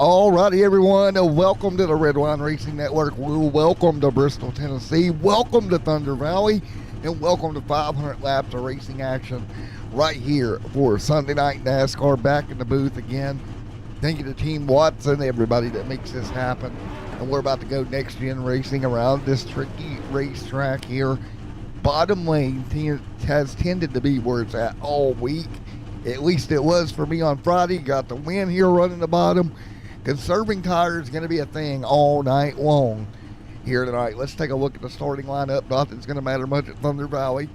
Alrighty, everyone. Welcome to the Redline Racing Network. Welcome to Bristol, Tennessee. Welcome to Thunder Valley. And welcome to 500 laps of racing action right here for Sunday night NASCAR. Back in the booth again. Thank you to Team Watson, everybody that makes this happen. And we're about to go next gen racing around this tricky racetrack here. Bottom lane has tended to be where it's at all week. At least it was for me on Friday. Got the win here running the bottom. Conserving tires is going to be a thing all night long here tonight. Let's take a look at the starting lineup. Not that it's going to matter much at Thunder Valley.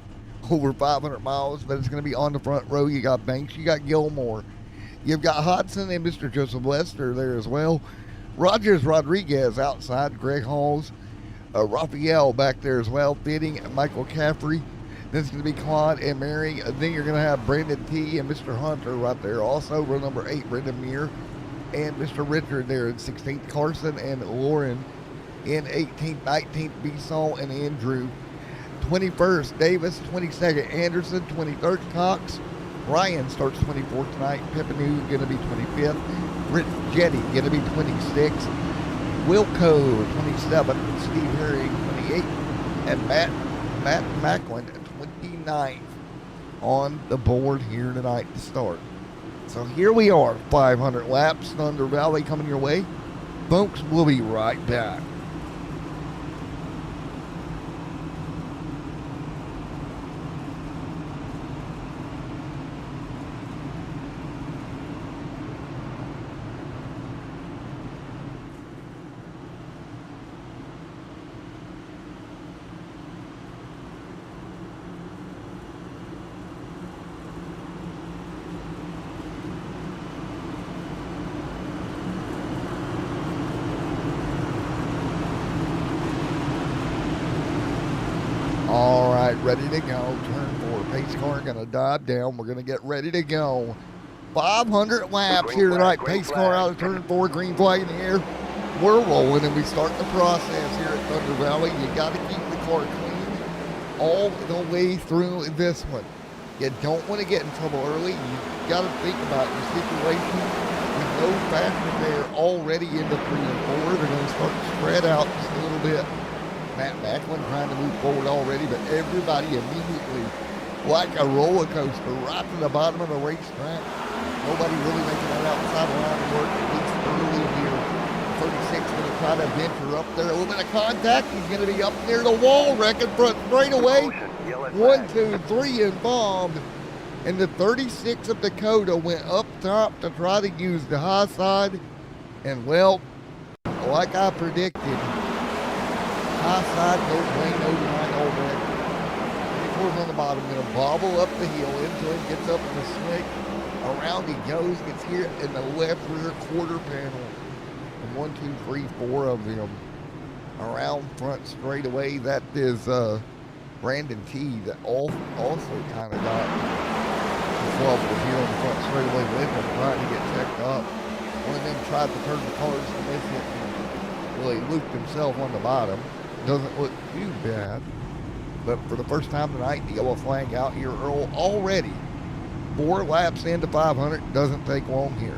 Over 500 miles, but it's going to be on the front row. You got Banks, you got Gilmore. You've got Hodson and Mr. Joseph Lester there as well. Rogers Rodriguez outside. Greg Halls. Raphael back there as well. Fitting. Michael Caffrey. Then it's going to be Claude and Mary. Then you're going to have Brandon T. and Mr. Hunter right there. Also, row number 8, Brendan Muir. And Mr. Richard there in 16th. Carson and Lauren in 18th. 19th, Bisson and Andrew. 21st, Davis. 22nd, Anderson. 23rd, Cox. Ryan starts 24th tonight. Pepinu going to be 25th. Rich Jetty going to be 26th. Wilco 27th. Steve Herring 28th. And Matt Macklin 29th on the board here tonight to start. So here we are, 500 laps, Thunder Valley coming your way. Folks, we'll be right back. All right, ready to go. Turn 4. Pace car going to dive down. We're going to get ready to go. 500 laps here tonight. Pace car out of turn 4. Green flag in the air. We're rolling, and we start the process here at Thunder Valley. You got to keep the car clean all the way through this one. You don't want to get in trouble early. You got to think about your situation. With no faster there already into 3 and 4. They're going to start to spread out just a little bit. Matt Macklin trying to move forward already, but everybody immediately, like a roller coaster, right to the bottom of the racetrack. Nobody really making that outside line work, at least early here. 36 going to try to venture up there. A little bit of contact. He's going to be up near the wall, wrecking front straightaway. 1, 2, 3, and bombed. And the 36 of Dakota went up top to try to use the high side. And, well, like I predicted, high side, no rain overnight already. 24's on the bottom, going to bobble up the hill into it, gets up in the slick. Around he goes, gets here in the left rear quarter panel. And 1, 2, 3, 4 of them around front straightaway. That is Brandon T. that also kind of got trouble here on the front straightaway with him, trying to get checked up. One of them tried to turn the cars to miss it. Well, he looped himself on the bottom. Doesn't look too bad, but for the first time tonight, the yellow flag out here Earl already. 4 laps into 500, doesn't take long here.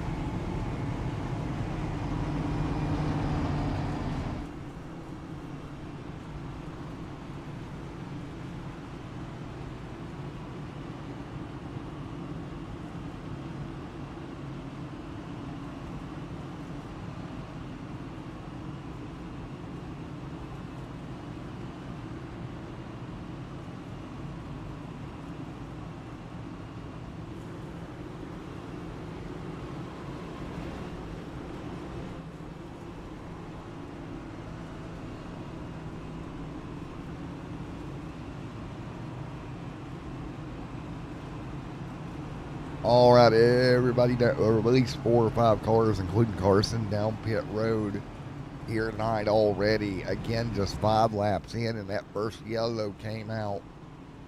All right, everybody, or at least 4 or 5 cars, including Carson, down pit road here tonight already. Again, just 5 laps in, and that first yellow came out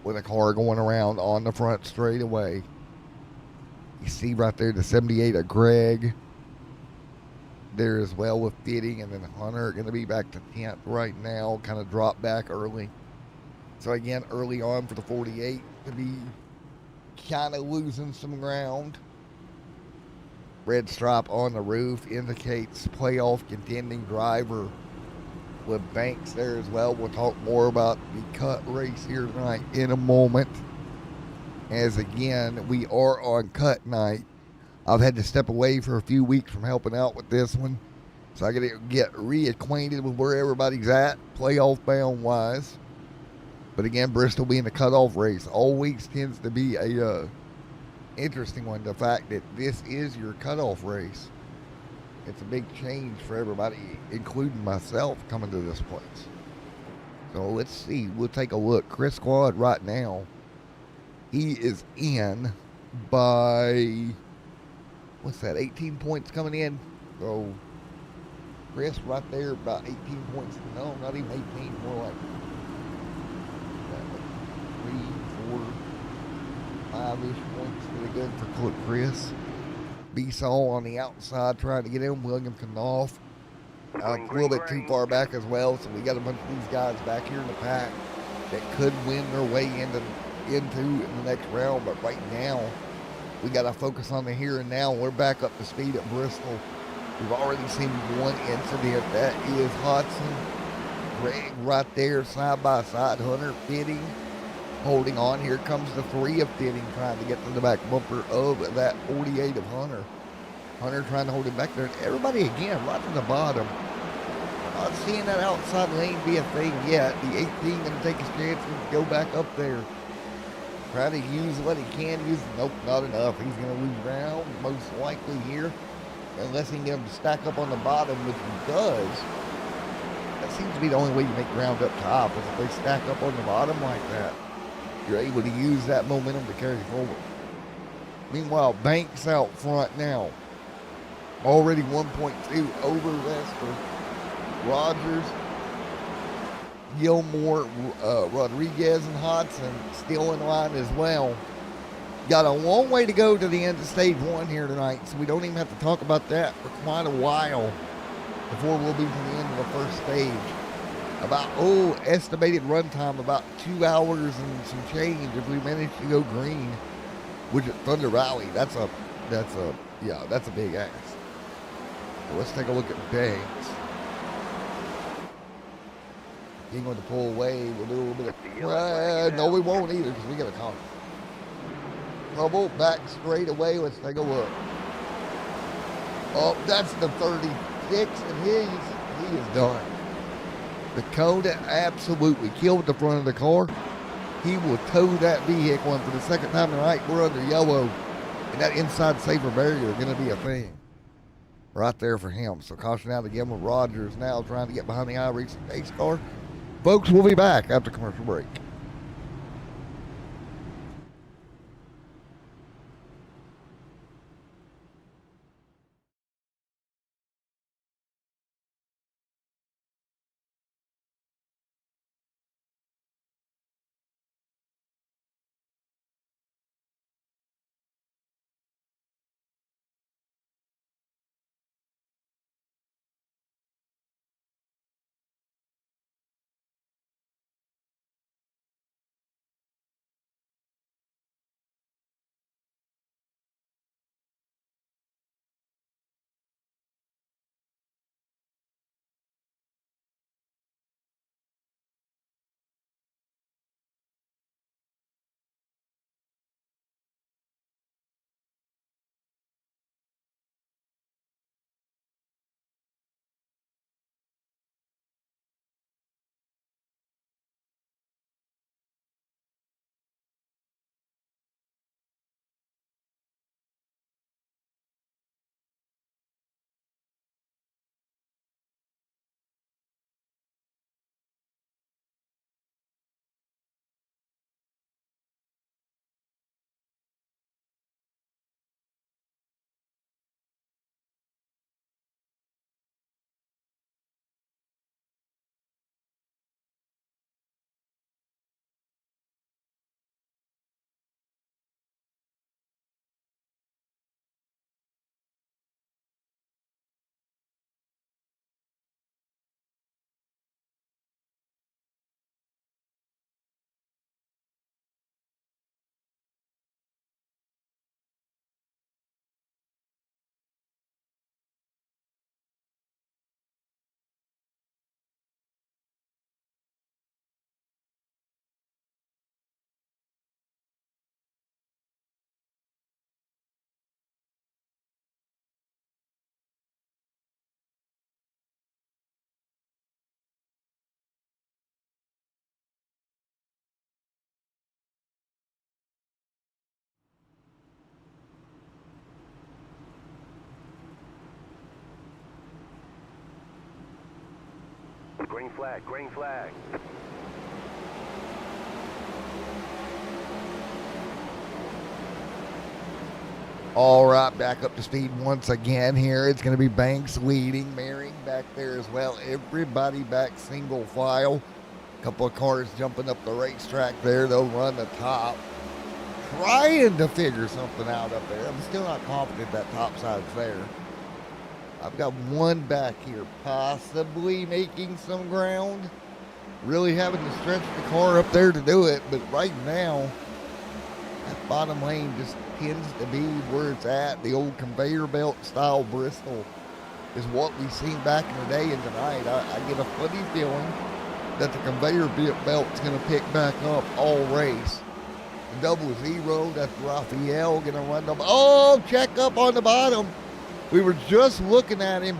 with a car going around on the front straightaway. You see right there the 78 of Greg there as well with Fitting, and then Hunter going to be back to 10th right now, kind of dropped back early. So again, early on for the 48 to be kind of losing some ground. Red stripe on the roof indicates playoff contending driver with Banks there as well. We'll talk more about the cut race here tonight in a moment. As again, we are on cut night. I've had to step away for a few weeks from helping out with this one. So I got to get reacquainted with where everybody's at, playoff bound wise. But again, Bristol being the cutoff race always tends to be a interesting one. The fact that this is your cutoff race, it's a big change for everybody, including myself, coming to this place. So let's see. We'll take a look. Chris Squad right now, he is in by, what's that, 18 points coming in. So Chris right there, about 18 points. No, not even 18, more like 3, 4, 5-ish points. Really good for Chris. B-Saw on the outside trying to get in. William Knopf a little bit too far back as well. So we got a bunch of these guys back here in the pack that could win their way into in the next round. But right now, we got to focus on the here and now. We're back up to speed at Bristol. We've already seen one incident. That is Hodson, Greg right there, side by side. Hunter Fitting holding on. Here comes the 3 of Fitting trying to get to the back bumper of that 48 of Hunter. Hunter trying to hold him back there. And everybody again right to the bottom. We're not seeing that outside lane be a thing yet. The 18 going to take his chances and go back up there. Try to use what he can use. Nope, not enough. He's going to lose ground most likely here. Unless he can get him to stack up on the bottom, which he does. That seems to be the only way you make ground up top, is if they stack up on the bottom like that. You're able to use that momentum to carry forward. Meanwhile, Banks out front now. Already 1.2 over Lester. Rogers, Gilmore, Rodriguez, and Hodson still in line as well. Got a long way to go to the end of stage 1 here tonight, so we don't even have to talk about that for quite a while before we'll be to the end of the first stage. About, estimated run time, about 2 hours and some change if we manage to go green, which at Thunder Valley, that's a big ask. So let's take a look at Banks. He's going to pull away. We'll do a little bit of, no, we won't either because we got a caution. Trouble back straight away. Let's take a look. Oh, that's the 36, and he is done. The Dakota absolutely killed the front of the car. He will tow that vehicle, and for the second time tonight, we're under yellow, and that inside safer barrier is going to be a thing right there for him. So caution out again with Rogers now trying to get behind the iRacing pace car. Folks, we'll be back after commercial break. Green flag, green flag. All right, back up to speed once again here. It's going to be Banks leading, Maring back there as well. Everybody back single file. A couple of cars jumping up the racetrack there. They'll run the top. Trying to figure something out up there. I'm still not confident that top side's there. I've got one back here possibly making some ground. Really having to stretch the car up there to do it, but right now, that bottom lane just tends to be where it's at. The old conveyor belt style Bristol is what we've seen back in the day, and tonight I get a funny feeling that the conveyor belt's going to pick back up all race. The 00, that's Raphael going to run them. Oh, check up on the bottom. We were just looking at him.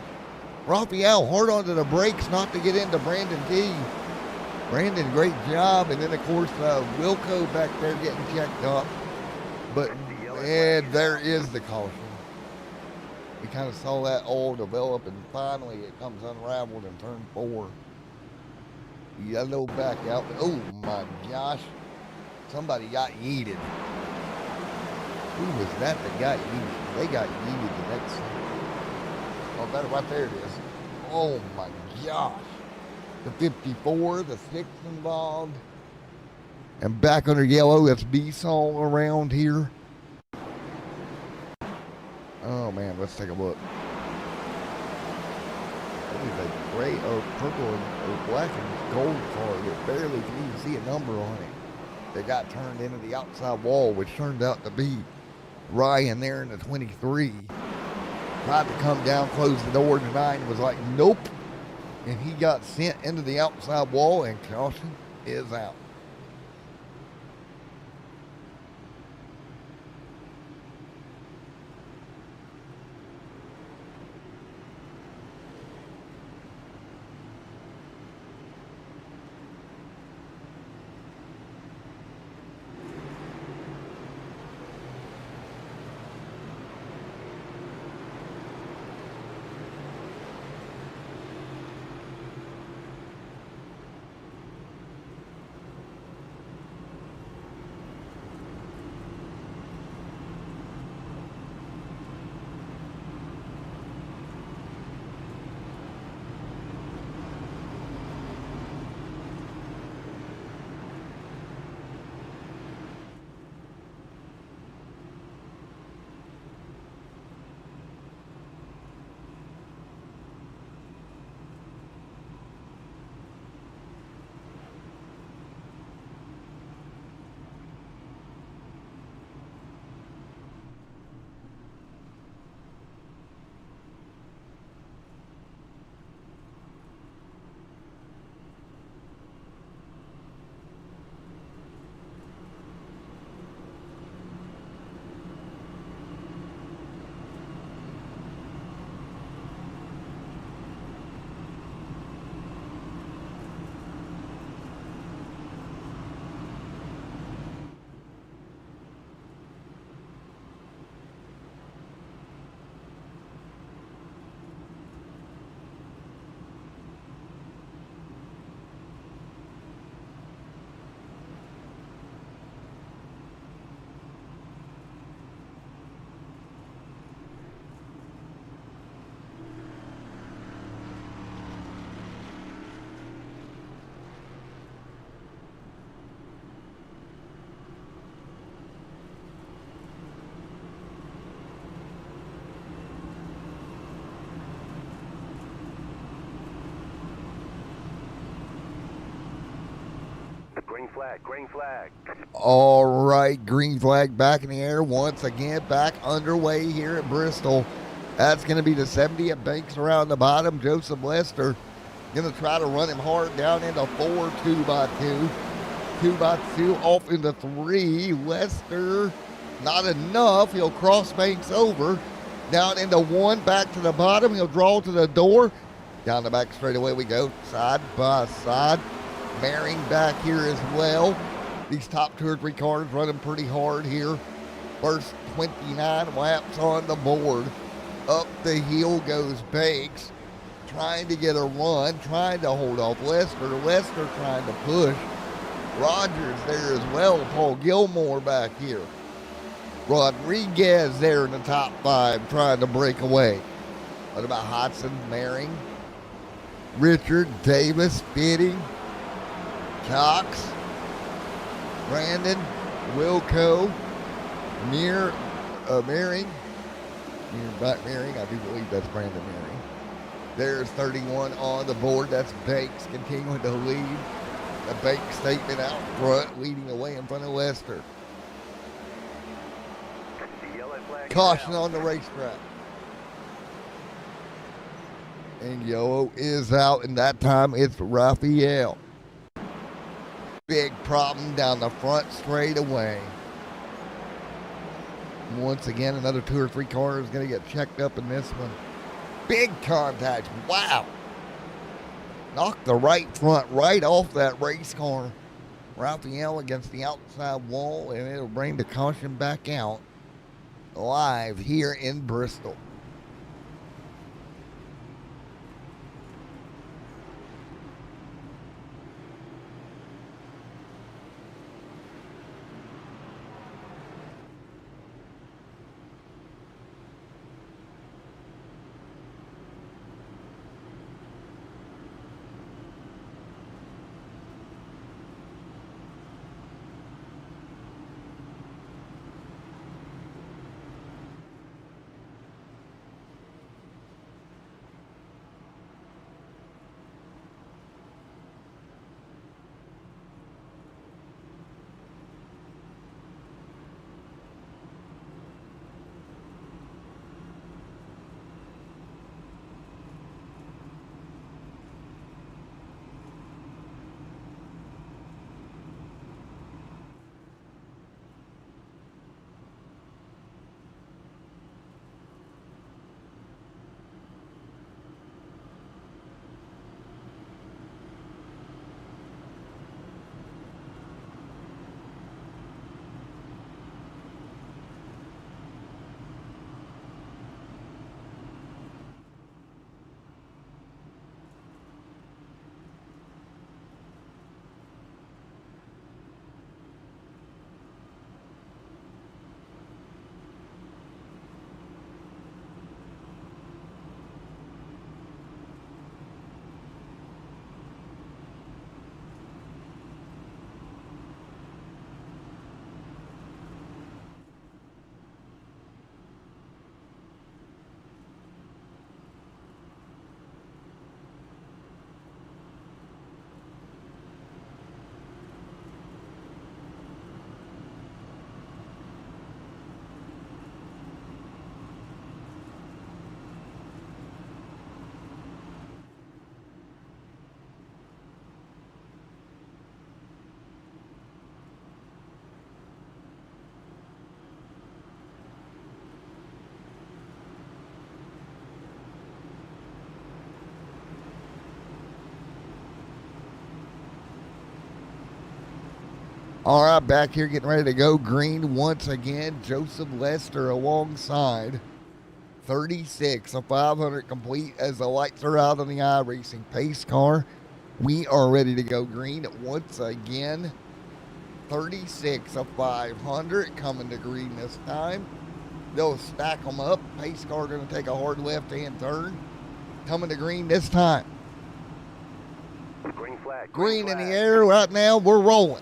Raphael hard onto the brakes not to get into Brandon T. Brandon, great job. And then, of course, Wilco back there getting checked up. But, and there is the caution. We kind of saw that all develop, and finally it comes unraveled in turn 4. Yellow back out. Oh, my gosh. Somebody got yeeted. Who was that got yeeted? They got yeeted the next time. Oh, better right there it is. Oh, my gosh. The 54, the 6 involved. And back under yellow, that's B-Song around here. Oh, man, let's take a look. That is a gray or purple or black and gold car that barely can even see a number on it. They got turned into the outside wall, which turned out to be Ryan there in the 23. Tried to come down, close the door tonight, and was like, nope. And he got sent into the outside wall, and caution is out. Green flag, green flag. All right, green flag back in the air once again, back underway here at Bristol. That's going to be the 70 at Banks around the bottom. Joseph Lester going to try to run him hard down into 4, 2x2. 2x2 off into 3. Lester, not enough. He'll cross Banks over. Down into 1, back to the bottom. He'll draw to the door. Down the back straightaway we go, side by side. Maring back here as well. These top 2 or 3 cars running pretty hard here. First 29 laps on the board. Up the hill goes Banks. trying to get a run, trying to hold off Lester. Lester trying to push. Rogers there as well. Paul Gilmore back here. Rodriguez there in the top 5 trying to break away. What about Hodson, Maring, Richard, Davis, Fitting, Cox, Brandon, Wilco, Maring, I do believe that's Brandon Maring. There's 31 on the board. That's Banks continuing to lead. The Banks statement out front, leading away in front of Lester. Caution on the racetrack. And yellow is out, and that time it's Raphael. Big problem down the front straightaway. Once again, another 2 or 3 cars going to get checked up in this one. Big contact. Wow. Knocked the right front right off that race car. Raphael against the outside wall, and it'll bring the caution back out live here in Bristol. All right, back here getting ready to go green once again. Joseph Lester alongside 36, a 500 complete as the lights are out on the iRacing pace car. We are ready to go green once again. 36, a 500 coming to green this time. They'll stack them up. Pace car going to take a hard left-hand turn. Coming to green this time. Green flag. Green in the air right now. We're rolling.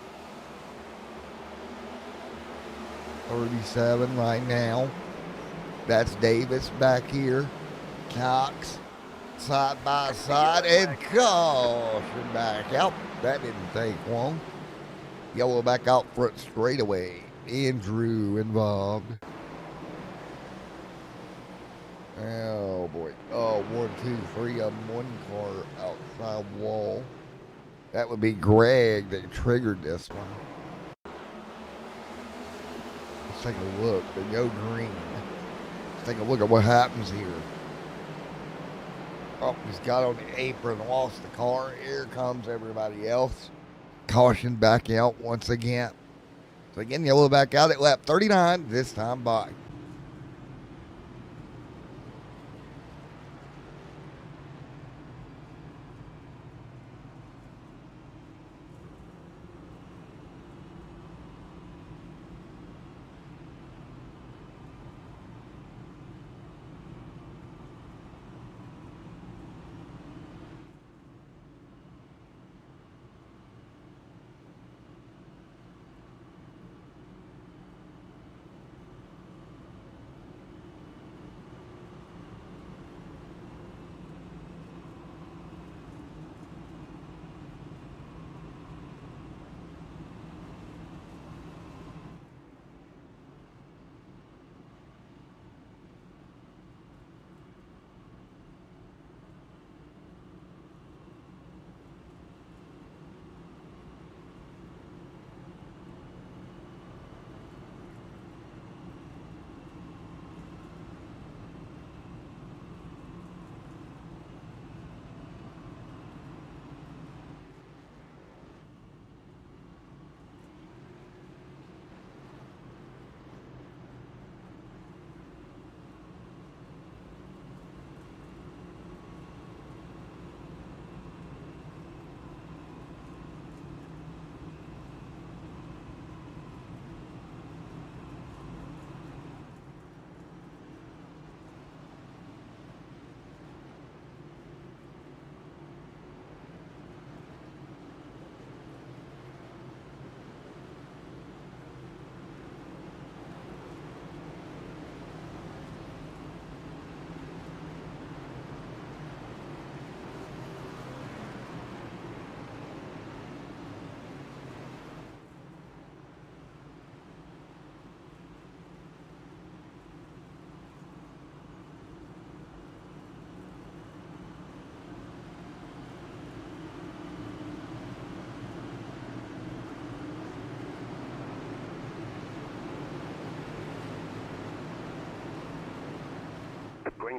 37 right now. That's Davis back here. Cox side by side and caution back out. That didn't take long. Yellow back out front straightaway. Andrew involved. Oh boy. Oh, 1, 2, 3 of them. One car outside wall. That would be Greg that triggered this one. Let's take a look. They go green. Let's take a look at what happens here. Oh, he's got on the apron, lost the car. Here comes everybody else. Caution back out once again. So again, yellow back out at lap 39, this time by.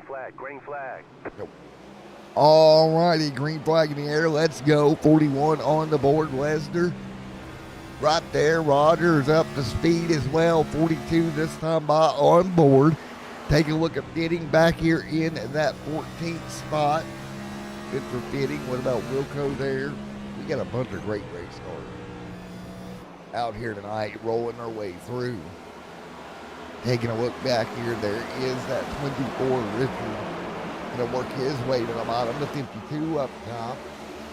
green flag, green flag. All righty, green flag in the air. Let's go. 41 on the board, Lesnar. Right there, Rogers up to speed as well. 42 this time by on board. Take a look at Fitting back here in that 14th spot. Good for Fitting. What about Wilco there? We got a bunch of great race cars out here tonight rolling their way through. Taking a look back here, there is that 24 Richard. Going to work his way to the bottom. The 52 up top.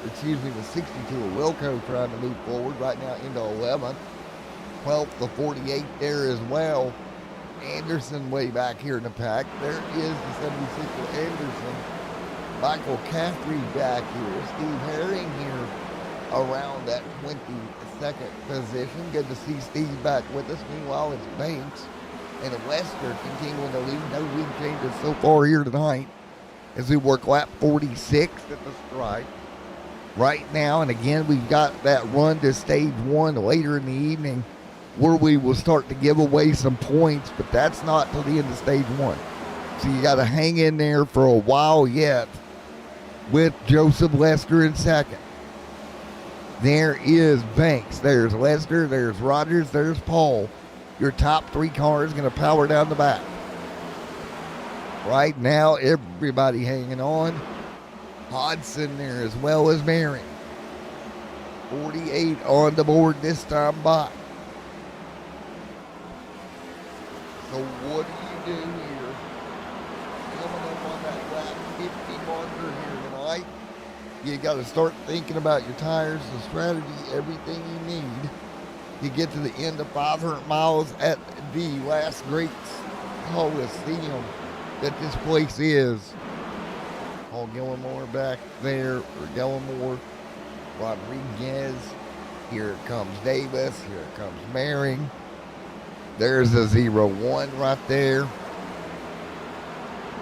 Excuse me, the 62 Wilco trying to move forward right now into 11th. 12th, the 48 there as well. Anderson way back here in the pack. There is the 76 of Anderson. Michael Caffrey back here. Steve Herring here around that 22nd position. Good to see Steve back with us. Meanwhile, it's Banks and Lester continuing to lead. No lead changes so far here tonight as we work lap 46 at the stripe. Right now, and again, we've got that run to stage 1 later in the evening where we will start to give away some points, but that's not till the end of stage 1. So you got to hang in there for a while yet with Joseph Lester in second. There is Banks, there's Lester, there's Rogers, there's Paul. Your top 3 cars going to power down the back. Right now, everybody hanging on. Hodson there as well as Marion. 48 on the board this time by. So what do you do here? Coming up on that lap 50 marker here tonight. You got to start thinking about your tires, the strategy, everything you need to get to the end of 500 miles at the last great Coliseum that this place is. Paul Gilmore back there, or Gilmore, Rodriguez. Here comes Davis. Here comes Maring. There's a 0-1 right there.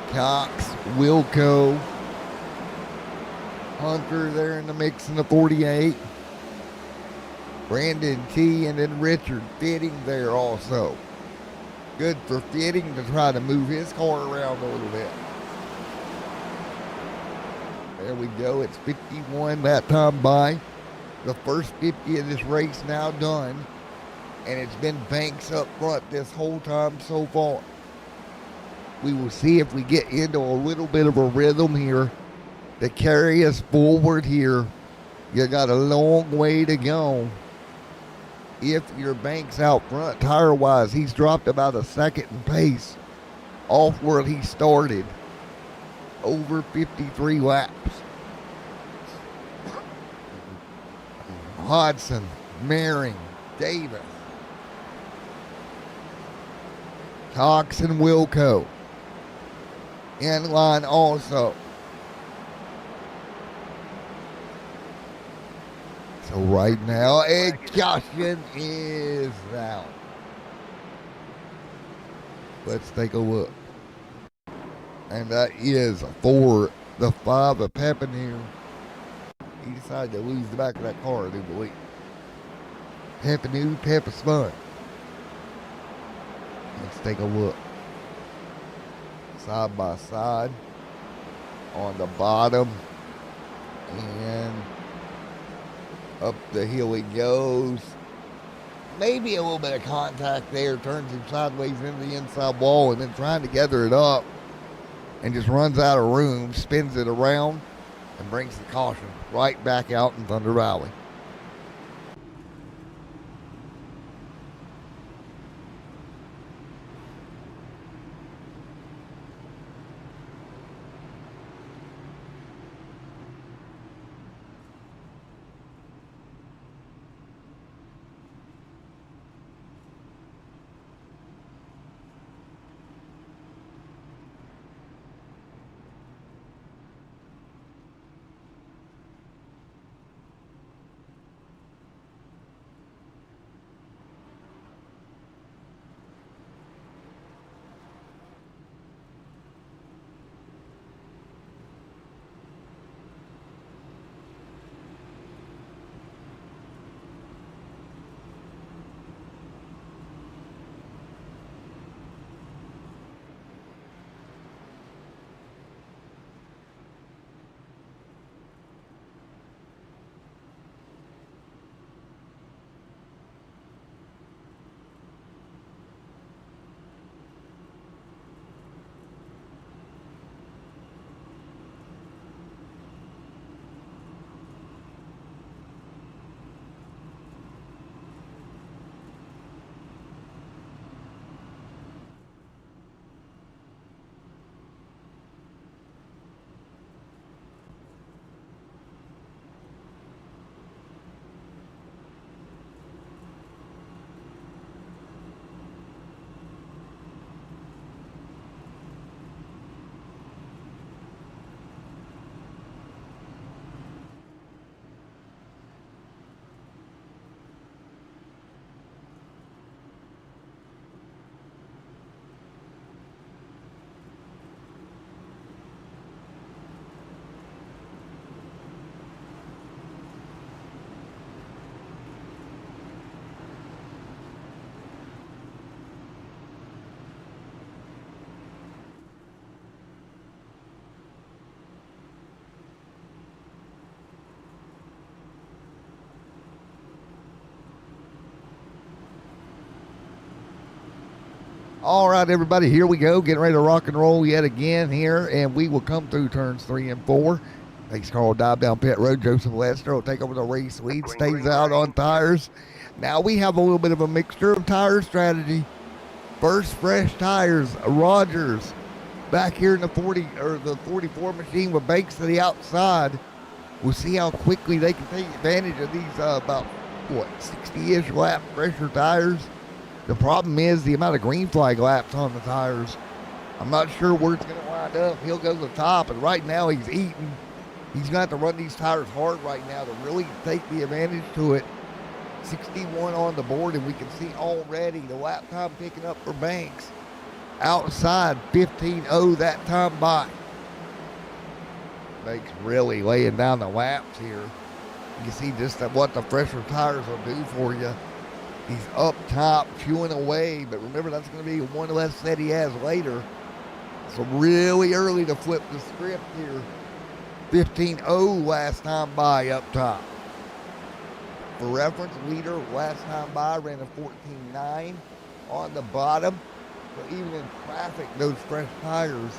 Cox, Wilco, Hunter there in the mix in the 48. Brandon T. and then Richard Fitting there also. Good for Fitting to try to move his car around a little bit. There we go. It's 51 that time by. The first 50 of this race now done. And it's been Banks up front this whole time so far. We will see if we get into a little bit of a rhythm here to carry us forward here. You got a long way to go. If your Banks out front tire-wise, he's dropped about a second in pace off where he started. Over 53 laps. Hodson, Maring, Davis, Cox and Wilco in line also. So right now, a caution is out. Let's take a look. And that is for the 5 of Pepineo. He decided to lose the back of that car, I do believe. Pepineo, Peppa Spun. Let's take a look. Side by side. On the bottom. And up the hill he goes. Maybe a little bit of contact there. Turns him sideways into the inside wall and then trying to gather it up. And just runs out of room, spins it around, and brings the caution right back out in Thunder Valley. All right, everybody, here we go. Getting ready to rock and roll yet again here, and we will come through turns 3 and 4. Thanks, Carl. Dive down pit road. Joseph Lester will take over the race lead. Stays out on tires. Now we have a little bit of a mixture of tire strategy. First, fresh tires. Rogers back here in the 44 machine with Banks to the outside. We'll see how quickly they can take advantage of these about 60-ish lap fresher tires. The problem is the amount of green flag laps on the tires. I'm not sure where it's going to wind up. He'll go to the top, and right now he's eating. He's going to have to run these tires hard right now to really take the advantage to it. 61 on the board, and we can see already the lap time picking up for Banks. Outside, 15.0 that time by. Banks really laying down the laps here. You can see just what the fresher tires will do for you. He's up top, chewing away, but remember that's going to be one less set he has later. So really early to flip the script here. 15.0 last time by up top. For reference, leader last time by ran a 14.9 on the bottom. So even in traffic, those fresh tires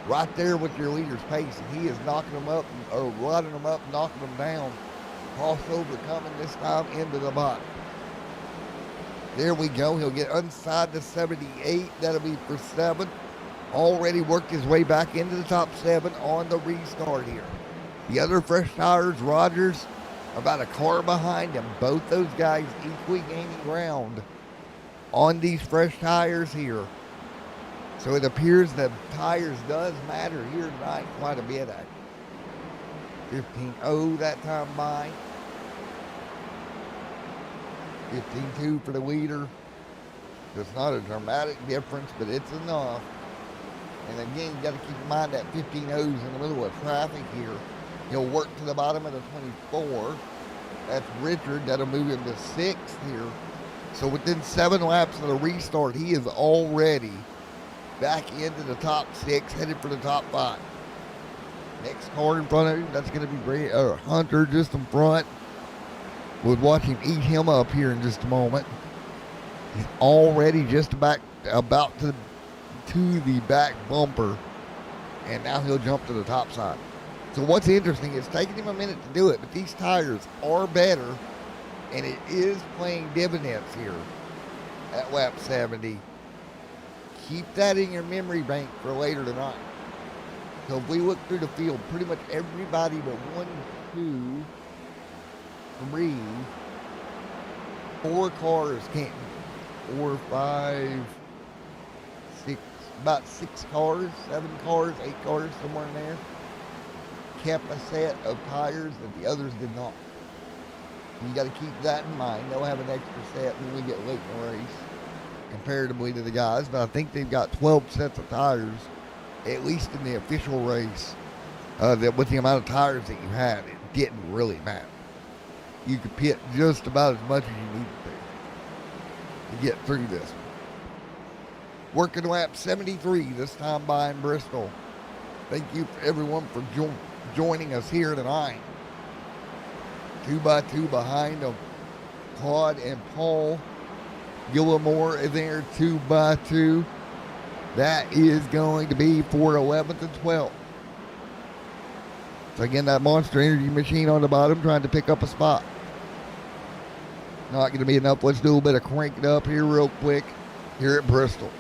right there with your leader's pace. And he is knocking them up, or riding them up, knocking them down. Crossover coming this time into the bottom. There we go. He'll get inside the 78. That'll be for 7. Already worked his way back into the top 7 on the restart here. The other fresh tires, Rogers, about a car behind him. Both those guys equally gaining ground on these fresh tires here. So it appears that tires does matter here tonight quite a bit, actually. 15.0 that time by. 15.2 for the leader. It's not a dramatic difference, but it's enough. And again, you got to keep in mind that 15.0's in the middle of traffic here. He'll work to the bottom of the 24. That's Richard. That'll move him to 6th here. So within 7 laps of the restart, he is already back into the top 6, headed for the top 5. Next car in front of him, that's going to be Hunter just in front. We'll watch him eat him up here in just a moment. He's already just about to the back bumper, and now he'll jump to the top side. So what's interesting, it's taking him a minute to do it, but these tires are better, and it is playing dividends here at lap 70. Keep that in your memory bank for later tonight. So if we look through the field, pretty much everybody but 1, 2, 3, 4 cars can't. 4, 5, 6, about 6 cars, 7 cars, 8 cars, somewhere in there, kept a set of tires that the others did not. You got to keep that in mind. They'll have an extra set when we get late in the race, comparatively to the guys. But I think they've got 12 sets of tires, at least in the official race. That with the amount of tires that you had, it didn't really matter. You could pit just about as much as you needed to get through this. Working lap 73 this time by in Bristol. Thank you for everyone for joining us here tonight. 2x2 behind them. Claude and Paul Gillimore is there, 2x2. That is going to be for 11th and 12th. So again, that Monster Energy machine on the bottom trying to pick up a spot. Not going to be enough. Let's do a little bit of cranking up here real quick here at Bristol.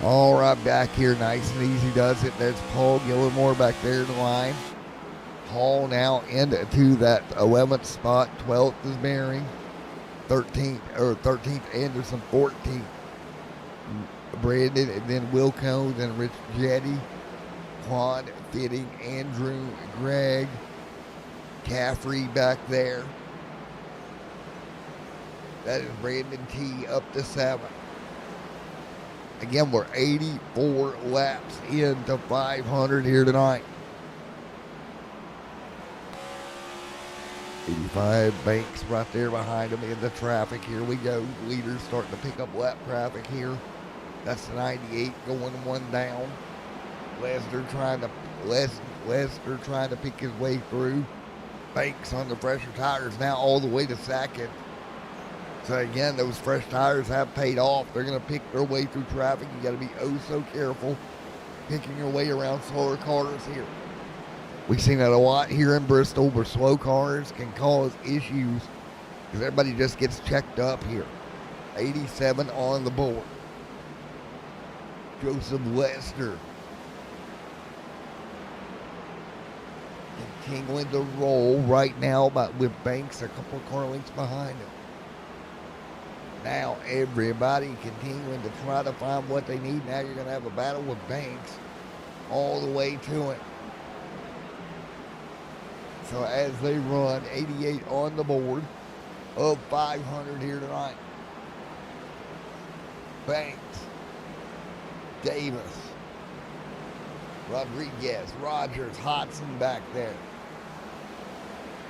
All right, back here, nice and easy does it. There's Paul Gillimore back there in the line. Paul now into that 11th spot. 12th is Mary. 13th Anderson. 14th Brandon, and then Wilco, then Rich Jetty, Quan Fitting, Andrew, Greg, Caffrey back there. That is Brandon T up to 7th. Again, we're 84 laps into 500 here tonight. 85 Banks right there behind him in the traffic. Here we go. Leaders starting to pick up lap traffic here. That's the 98 going one down. Lester trying to pick his way through. Banks on the fresher tires now all the way to second. So again, those fresh tires have paid off. They're going to pick their way through traffic. You got to be oh so careful picking your way around slower cars here. We've seen that a lot here in Bristol where slow cars can cause issues because everybody just gets checked up here. 87 on the board. Joseph Lester continuing to roll right now, but with Banks a couple of car lengths behind him. Now everybody continuing to try to find what they need. Now you're going to have a battle with Banks all the way to it. So as they run, 88 on the board of 500 here tonight. Banks, Davis, Rodriguez, Rogers, Hodson back there.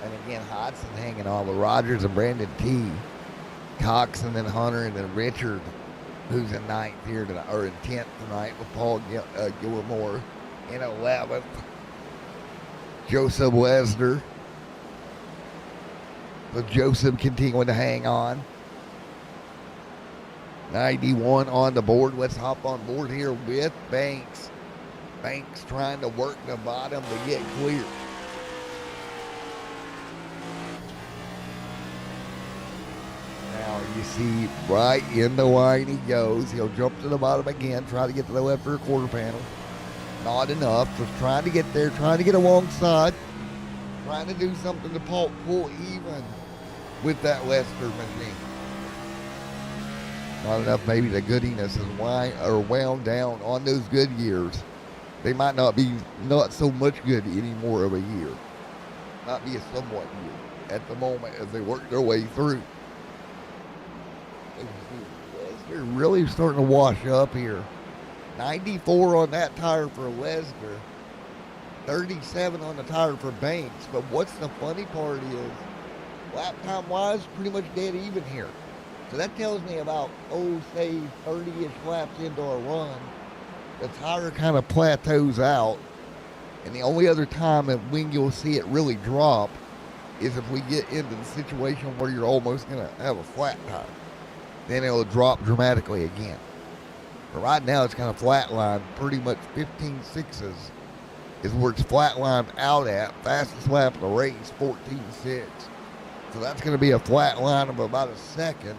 And again, Hodson hanging on with Rogers and Brandon T. Cox and then Hunter and then Richard, who's in 9th here tonight, or in 10th tonight with Paul Gillimore in 11th. Joseph Lesnar. But Joseph continuing to hang on. 91 on the board. Let's hop on board here with Banks. Banks trying to work the bottom to get clear. Now you see right in the line he goes. He'll jump to the bottom again, try to get to the left rear quarter panel. Not enough. Just trying to get there, trying to get alongside, trying to do something to pull even with that Lester machine. Not enough. Maybe the goodiness is wound down on those good years. They might not be not so much good anymore of a year. Might be a somewhat year at the moment as they work their way through. They're really starting to wash up here. 94 on that tire for Lesnar. 37 on the tire for Banks. But what's the funny part is, lap time wise, pretty much dead even here. So that tells me about, say 30-ish laps into a run, the tire kind of plateaus out. And the only other time when you'll see it really drop is if we get into the situation where you're almost going to have a flat tire. Then it'll drop dramatically again. But right now it's kind of flatlined, pretty much 15.6s is where it's flatlined out at. Fastest lap of the race, 14.6. So that's going to be a flat line of about a second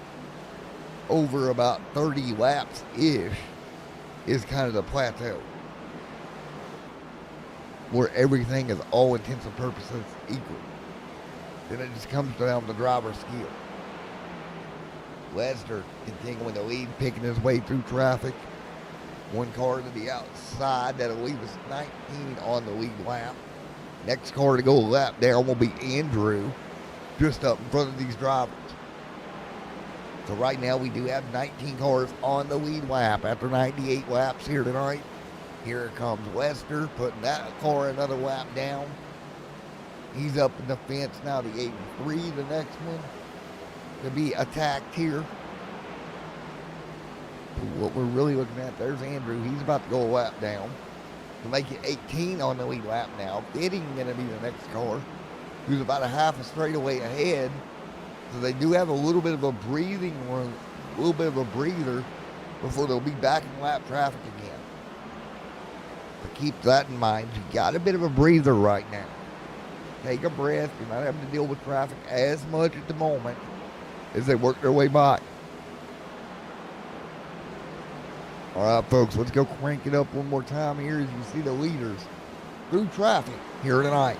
over about 30 laps-ish is kind of the plateau where everything is all intents and purposes equal. Then it just comes down to driver's skill. Lester continuing to lead, picking his way through traffic. One car to the outside, that'll leave us 19 on the lead lap. Next car to go a lap down will be Andrew, just up in front of these drivers. So right now we do have 19 cars on the lead lap after 98 laps here tonight. Here comes Lester, putting that car another lap down. He's up in the fence now, the 83, the next one to be attacked here. What we're really looking at, there's Andrew. He's about to go a lap down to make it 18 on the lead lap now. Fitting going to be the next car, who's about a half a straightaway ahead. So they do have a little bit of a breathing room, a little bit of a breather before they'll be back in lap traffic again. But keep that in mind. You got a bit of a breather right now. Take a breath. You're not having to deal with traffic as much at the moment as they work their way by. All right, folks, let's go crank it up one more time here as you see the leaders through traffic here tonight.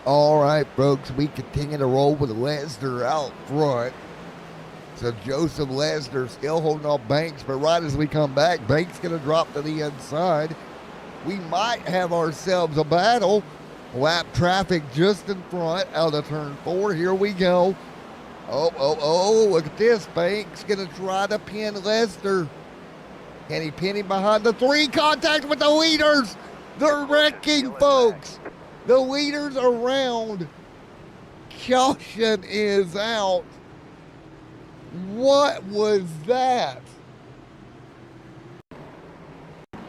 All right, folks, we continue to roll with Lesnar out front. So Joseph Lesnar still holding off Banks, but right as we come back, Banks going to drop to the inside. We might have ourselves a battle. Lap traffic just in front out of turn 4. Here we go. Oh, look at this. Banks going to try to pin Lesnar. Can he pin him behind the 3? Contact with the leaders. They're wrecking, folks. The leaders around. Caution is out. What was that?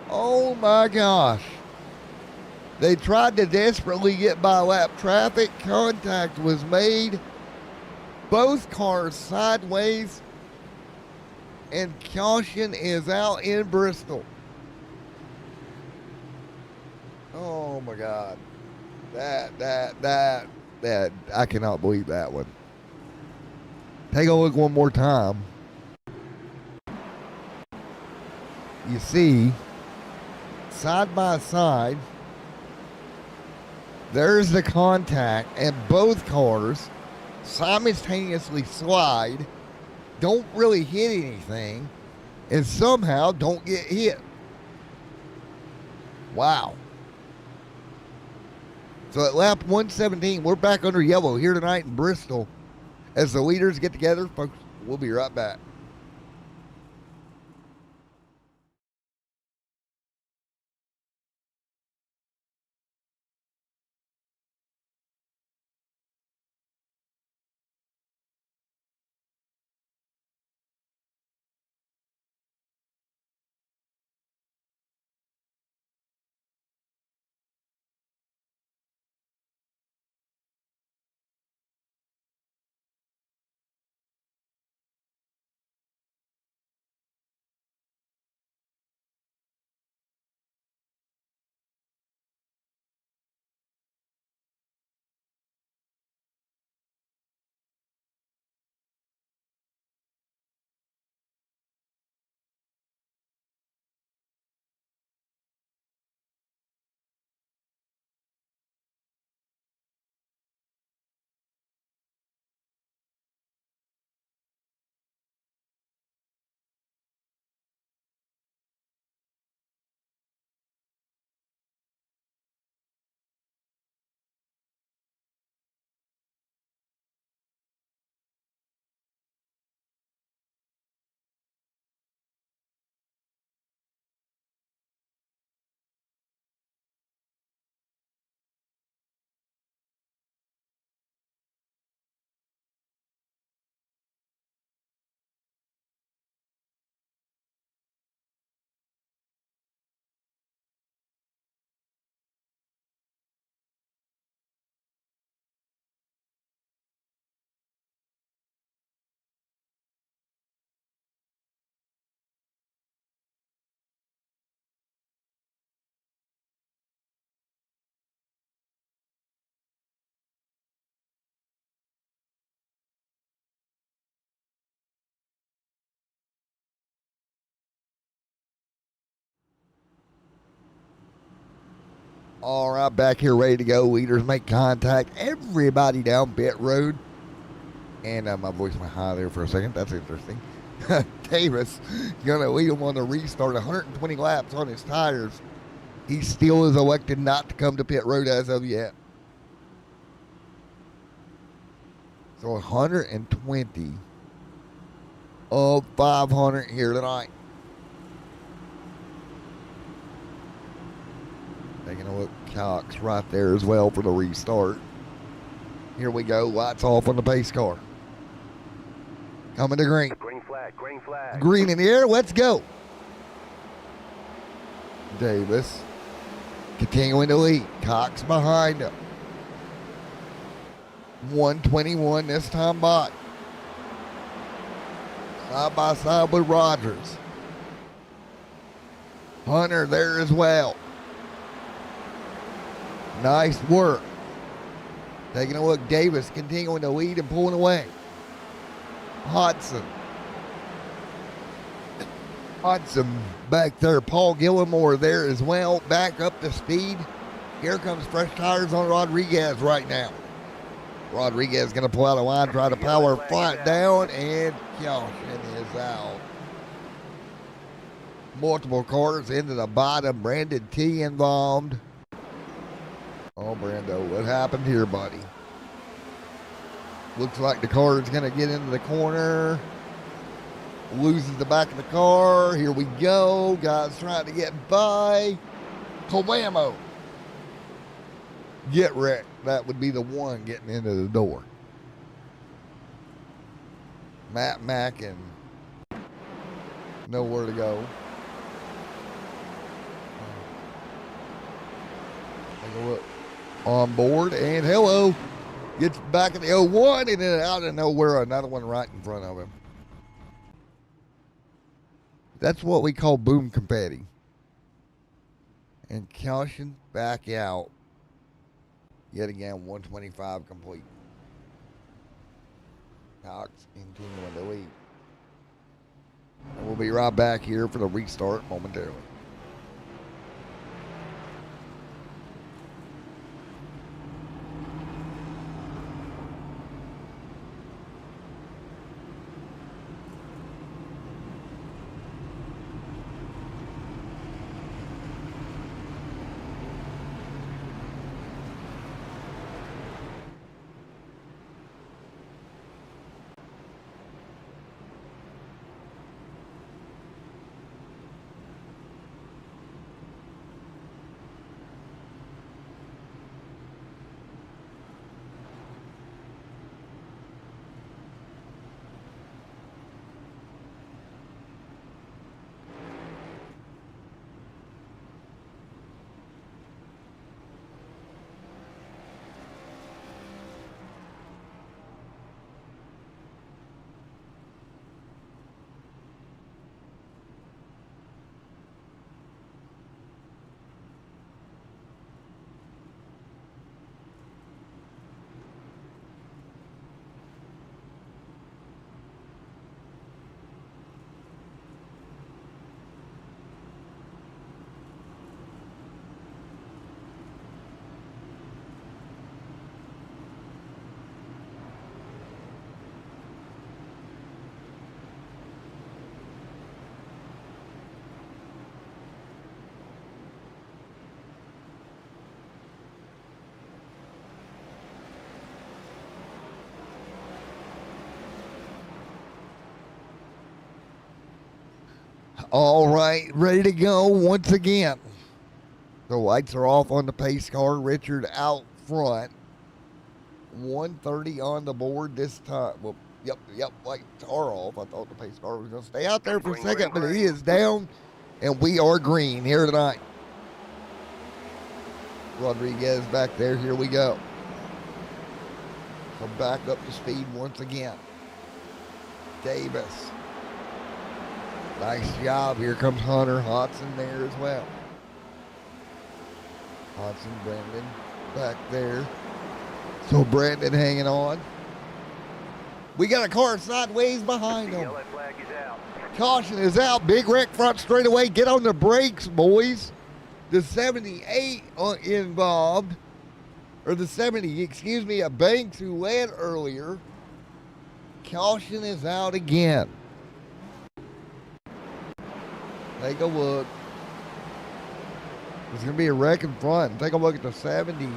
Oh my gosh. They tried to desperately get by lap traffic. Contact was made. Both cars sideways. And caution is out in Bristol. Oh my God. That, I cannot believe that one. Take a look one more time. You see, side by side, there's the contact, and both cars simultaneously slide, don't really hit anything, and somehow don't get hit. Wow. So at lap 117, we're back under yellow here tonight in Bristol. As the leaders get together, folks, we'll be right back. All right, back here ready to go. Leaders make contact. Everybody down pit road. And my voice went high there for a second. That's interesting. Davis going to lead him on the restart. 120 laps on his tires. He still is elected not to come to pit road as of yet. So 120 of 500 here tonight. Taking a look, Cox right there as well for the restart. Here we go. Lights off on the pace car. Coming to green. Green flag, green flag. Green in the air. Let's go. Davis continuing to lead. Cox behind him. 121 this time by. Side by side with Rogers. Hunter there as well. Nice work. Taking a look, Davis continuing to lead and pulling away. Hodson back there. Paul Gillimore there as well. Back up to speed. Here comes fresh tires on Rodriguez right now. Rodriguez going to pull out a line, try to power flat down, and caution is out. Multiple cars into the bottom. Brandon T involved. Oh, Brando, what happened here, buddy? Looks like the car is going to get into the corner. Loses the back of the car. Here we go. Guys trying to get by. Coamo. Get wrecked. That would be the one getting into the door. Matt Mackin. Nowhere to go. Take a look. On board, and hello. Gets back in the 01, and then out of nowhere, another one right in front of him. That's what we call boom confetti. And caution back out. Yet again, 125 complete. Cox continuing to lead. And we'll be right back here for the restart momentarily. All right, ready to go once again. The lights are off on the pace car. Richard out front. 130 on the board this time. Well, yep, lights are off. I thought the pace car was going to stay out there for a second, but he is down, and we are green here tonight. Rodriguez back there. Here we go. So back up to speed once again. Davis. Nice job. Here comes Hunter. Hodson there as well. Hodson, Brandon back there. So Brandon hanging on. We got a car sideways behind him. Yellow flag is out. Caution is out. Big wreck front straightaway. Get on the brakes, boys. The 78 involved, or the 70, excuse me, a Banks who led earlier. Caution is out again. Take a look. There's going to be a wreck in front. Take a look at the 70.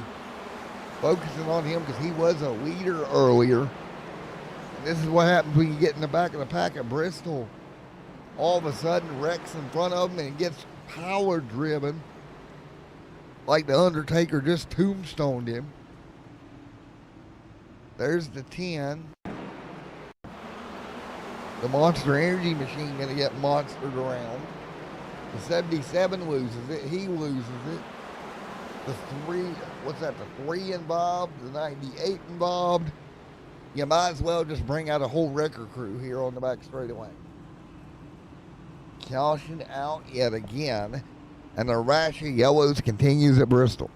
Focusing on him because he was a leader earlier. And this is what happens when you get in the back of the pack at Bristol. All of a sudden, wrecks in front of him and it gets power driven. Like the Undertaker just tombstoned him. There's the 10. The Monster Energy machine going to get monstered around. The 77 loses it. He loses it. The 3, what's that? The 3 involved. The 98 involved. You might as well just bring out a whole wrecker crew here on the back straightaway. Caution out yet again. And the rash of yellows continues at Bristol.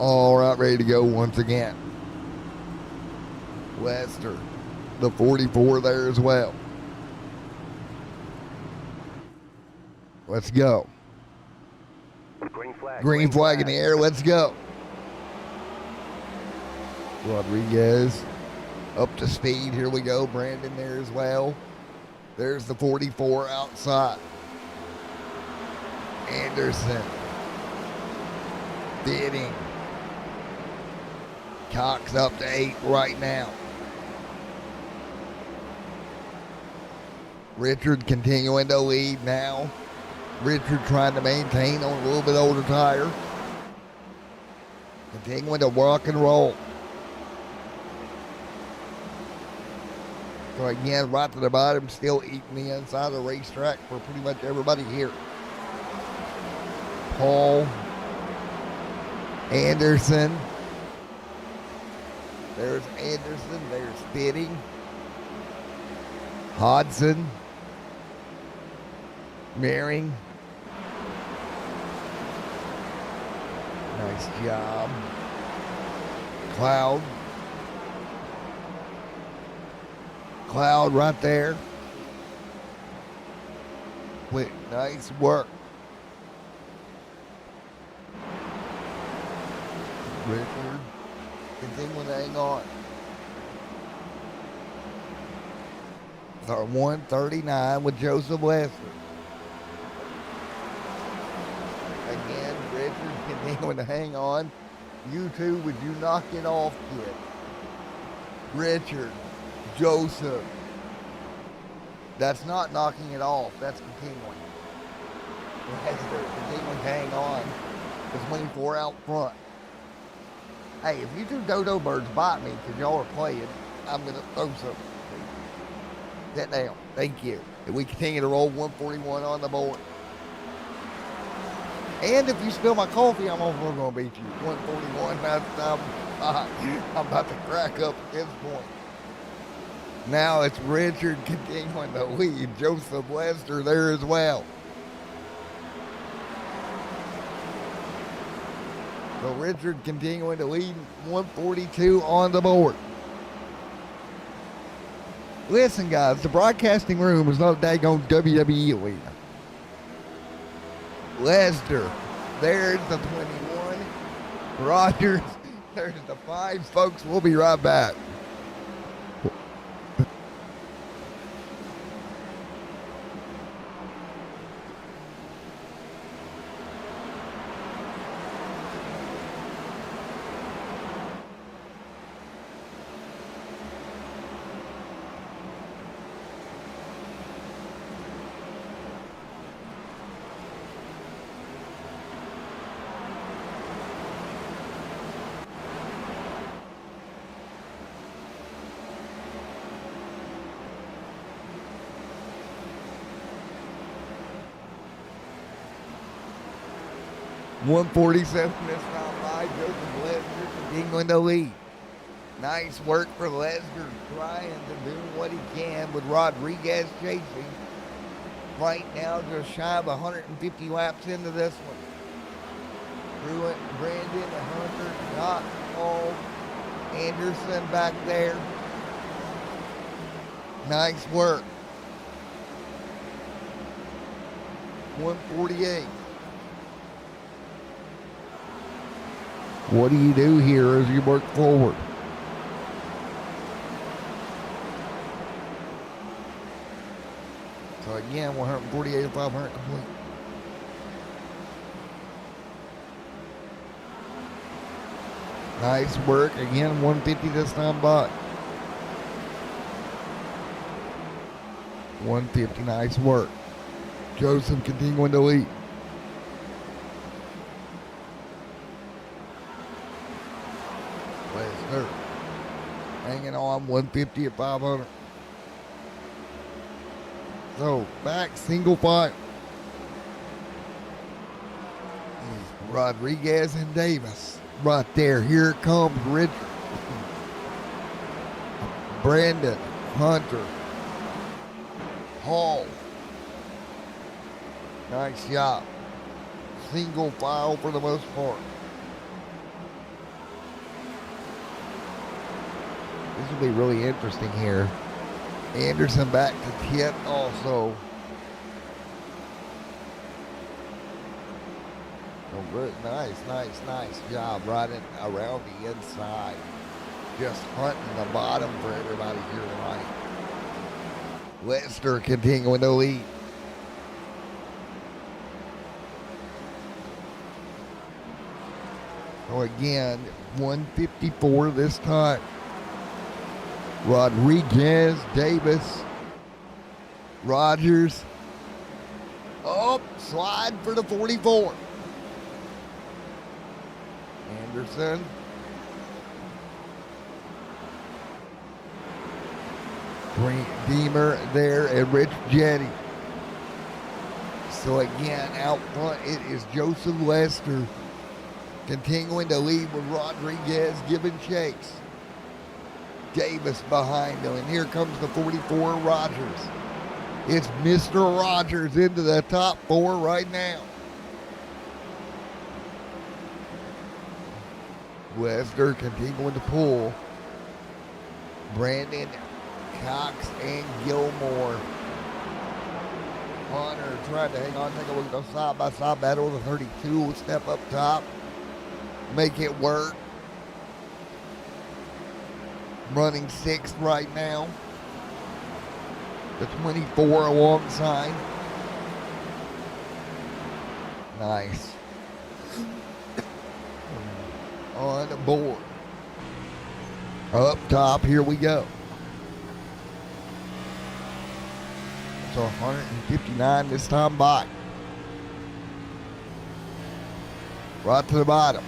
All right, ready to go once again. Lester, the 44 there as well. Let's go. Green flag. Green flag in the air. Let's go. Rodriguez up to speed. Here we go. Brandon there as well. There's the 44 outside. Anderson. Bidding. Cox up to 8 right now. Richard continuing to lead now. Richard trying to maintain on a little bit older tire. Continuing to rock and roll. So again, right to the bottom, still eating the inside of the racetrack for pretty much everybody here. Paul. Anderson. There's Anderson. There's Fitting. Hodson. Mehring. Nice job. Cloud. Cloud right there. Quick, nice work. Richard continuing to hang on. Our 139 with Joseph Lester. Again, Richard continuing to hang on. You two, would you knock it off, kid? Richard, Joseph. That's not knocking it off. That's continuing. Lester continuing to hang on. There's 24 out front. Hey, if you two dodo birds bite me because y'all are playing, I'm going to throw something. Sit down. Thank you. And we continue to roll 141 on the board. And if you spill my coffee, I'm also going to beat you. 141, I'm about to crack up at this point. Now it's Richard continuing to lead. Joseph Lester there as well. So Richard continuing to lead, 142 on the board. Listen, guys, the broadcasting room is not a daggone WWE arena. Lester, there's the 21. Rogers, there's the 5. Folks, we'll be right back. .147 this time by Joseph Lester continuing to lead. Nice work for Lester, trying to do what he can with Rodriguez chasing. Right now, just shy of 150 laps into this one. Pruitt, Brandon, Hunter, not all. Anderson back there. Nice work. 148. What do you do here as you work forward? So again, 148 to 500 complete. Nice work. Again, 150 this time by. 150, nice work. Joseph continuing to lead. Lester hanging on, 150 at 500. So back single file. Rodriguez and Davis right there. Here it comes Richard, Brandon, Hunter, Hall. Nice job. Single file for the most part. This will be really interesting here. Anderson back to 10th also. Oh, good. Nice job running around the inside. Just hunting the bottom for everybody here tonight. Lester continuing to lead. So again, 154 this time. Rodriguez, Davis, Rogers. Oh, slide for the 44. Anderson. Deemer there and Rich Jetty. So again, out front it is Joseph Lester continuing to lead with Rodriguez giving chase. Davis behind him, and here comes the 44 Rogers. It's Mr. Rogers into the top 4 right now. Lester continuing to pull. Brandon, Cox, and Gilmore. Hunter trying to hang on, take a look at the side-by-side battle. The 32 will step up top, make it work. Running 6th right now. The 24 alongside. Nice. On board. Up top, here we go. So 159 this time by. Right to the bottom.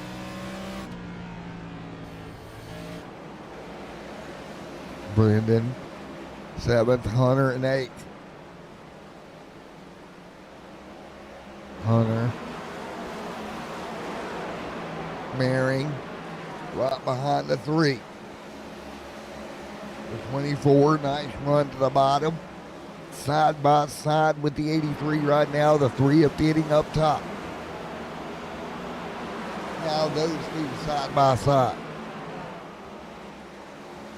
Brendan, 7th, Hunter, and 8th. Hunter. Maring. right behind the 3. The 24, nice run to the bottom. Side by side with the 83 right now. The 3 are fitting up top. Now those 2 side by side.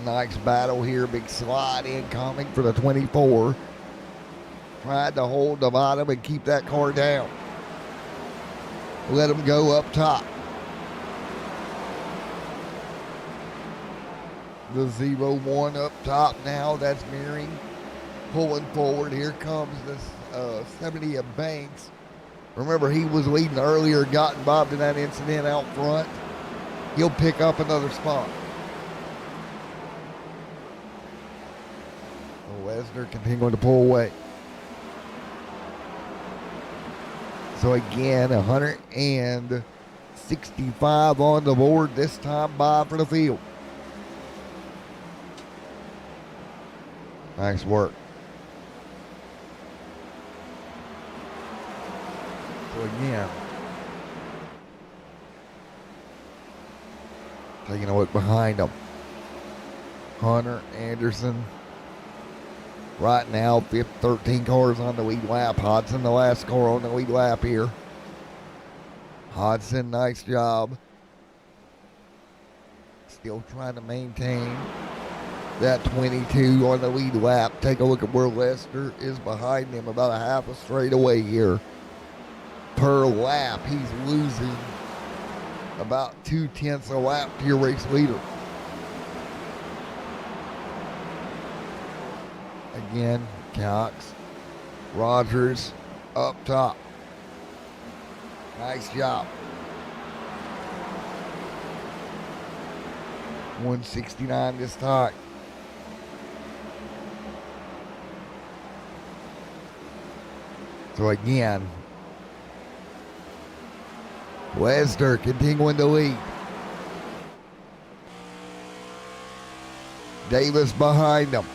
Nice battle here. Big slide incoming for the 24. Tried to hold the bottom and keep that car down. Let him go up top. The 0-1 up top now. That's mirroring. Pulling forward. Here comes this 70 of Banks. Remember, he was leading earlier, got involved in that incident out front. He'll pick up another spot. Lesnar continuing to pull away. So again, 165 on the board, this time by for the field. Nice work. So again, taking a look behind them. Hunter, Anderson. Right now, 13 cars on the lead lap. Hodson, the last car on the lead lap here. Hodson, nice job. Still trying to maintain that 22 on the lead lap. Take a look at where Lester is behind him, about a half a straightaway here. Per lap, he's losing about 2/10 a lap to your race leader. Again, Cox, Rogers up top. Nice job. 169 this time. So again, Lester continuing to lead. Davis behind him.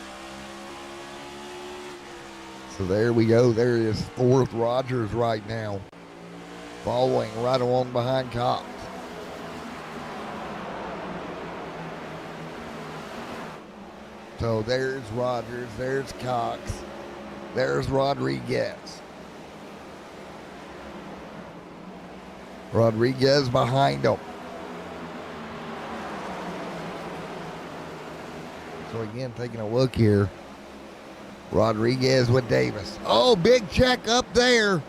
So there we go. There is 4th Rogers right now. Following right along behind Cox. So there's Rogers. There's Cox. There's Rodriguez. Rodriguez behind him. So again, taking a look here. Rodriguez with Davis. Oh, big check up there.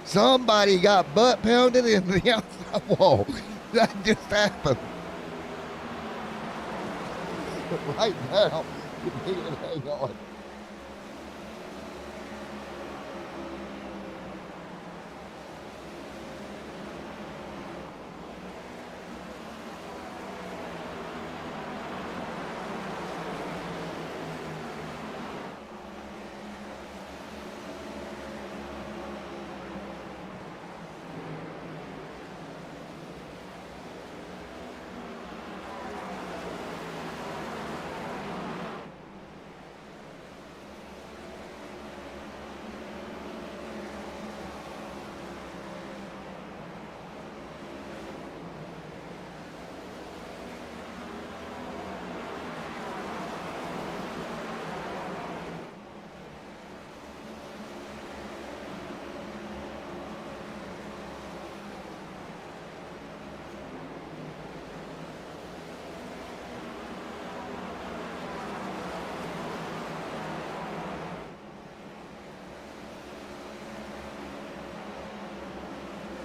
Somebody got butt pounded in the outside wall. That just happened. Right now, hang on.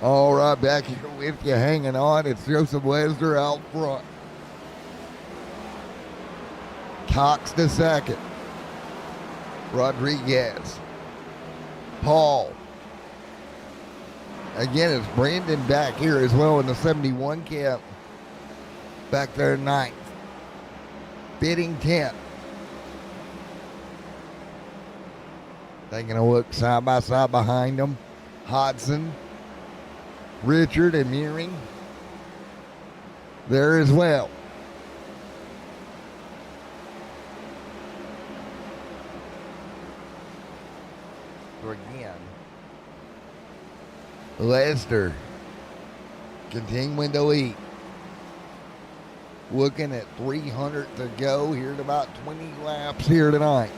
All right, back here with you, hanging on. It's Joseph Lesnar out front. Cox the second. Rodriguez. Paul. Again, it's Brandon back here as well in the 71 camp. Back there 9th. Fitting 10th. Taking a look side by side behind them. Hodson. Richard and Meering there as well. So again, Lester continuing to lead. Looking at 300 to go here at about 20 laps here tonight.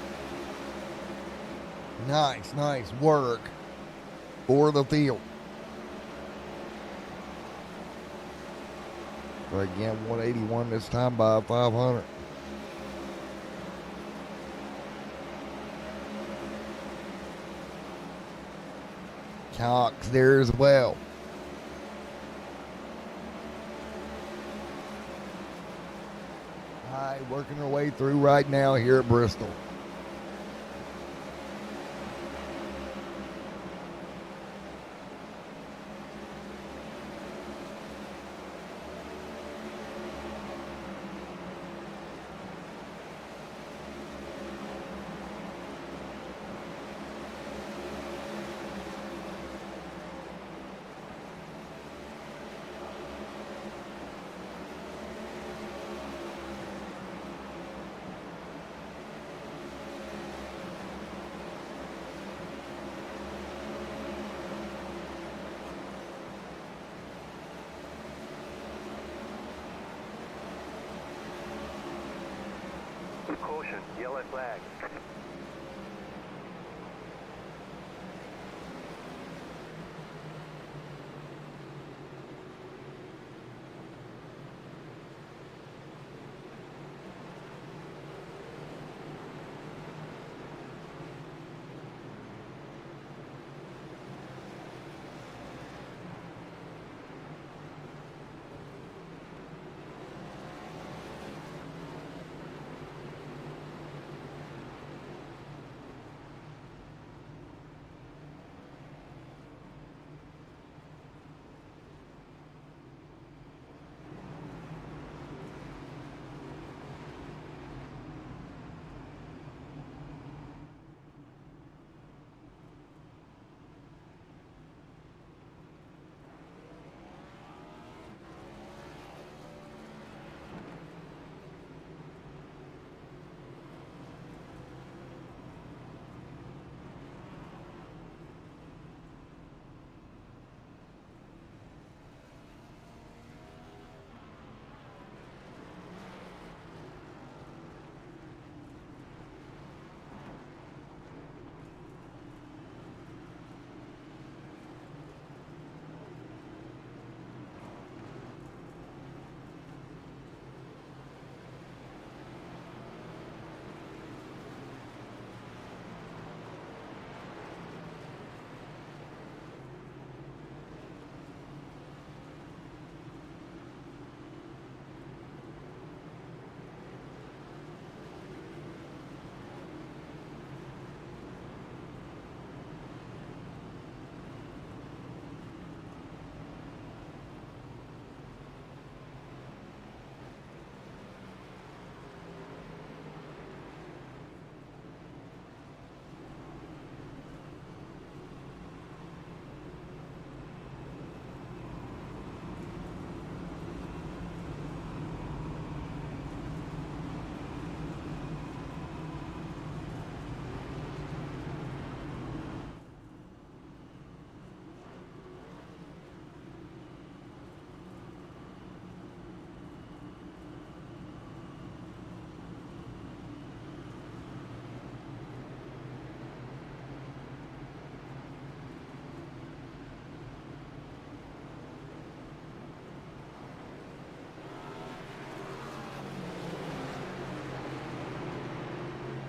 Nice work for the field. But again, 181 this time by 500. Cox there as well. All right, working our way through right now here at Bristol. Caution, yellow flag.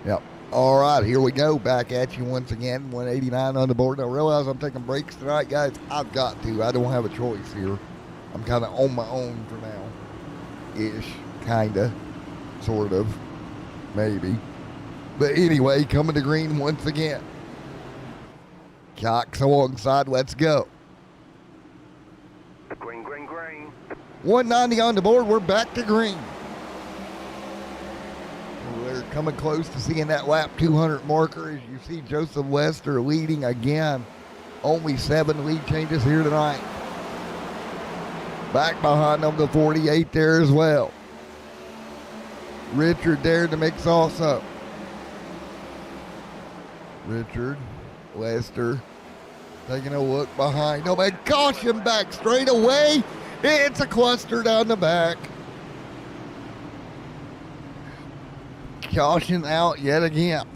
Yep. All right, here we go. Back at you once again. 189 on the board. Now, realize I'm taking breaks tonight, guys. I've got to. I don't have a choice here. I'm kind of on my own for now. Ish. Kind of. Sort of. Maybe. But anyway, coming to green once again. Cox alongside. Let's go. Green, green, green. 190 on the board. We're back to green. We're coming close to seeing that lap 200 marker. As you see, Joseph Lester leading again. Only 7 lead changes here tonight. Back behind them, the 48 there as well. Richard there to mix also. Richard, Lester, taking a look behind. Oh, man, caution back straight away. It's a cluster down the back. Caution out yet again.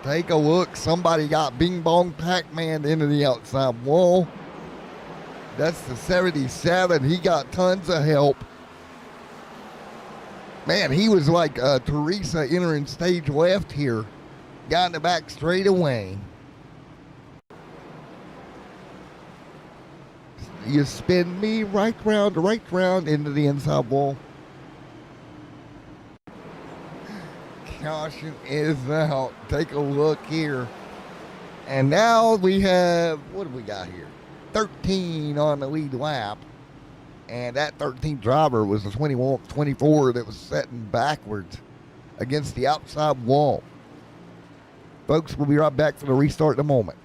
Take a look. Somebody got Bing Bong Pac-Man into the outside wall. That's the 77. He got tons of help. Man, he was like Teresa entering stage left here. Got in the back straight away. You spin me right round into the inside wall. Caution is out. Take a look here. And now we have, what do we got here? 13 on the lead lap. And that 13th driver was the 24 that was setting backwards against the outside wall. Folks, we'll be right back for the restart in a moment.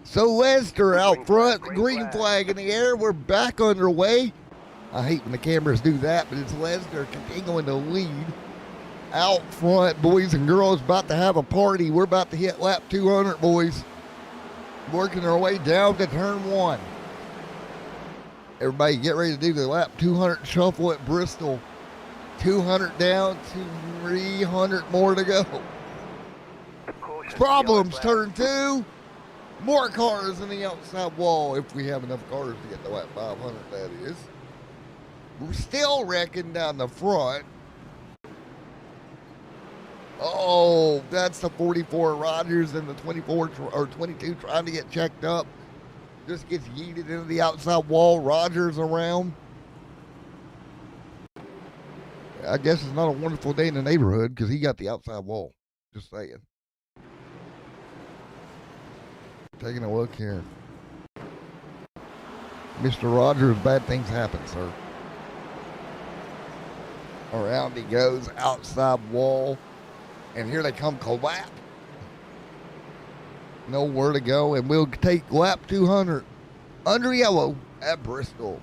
So Lester out front, green flag in the air. We're back underway. I hate when the cameras do that, but it's Lester continuing to lead out front. Boys and girls, about to have a party. We're about to hit lap 200, boys. Working our way down to turn one. Everybody get ready to do the lap 200 shuffle at Bristol. 200 down, 300 more to go. Problems, turn two. More cars in the outside wall, if we have enough cars to get to lap 500, that is. We're still wrecking down the front. Oh, that's the 44 Rogers and the 24 or 22 trying to get checked up. Just gets yeeted into the outside wall. Rogers around. I guess it's not a wonderful day in the neighborhood because he got the outside wall. Just saying. Taking a look here. Mr. Rogers, bad things happen, sir. Around he goes, outside wall. And here they come, collapse. Nowhere to go, and we'll take lap 200 under yellow at Bristol.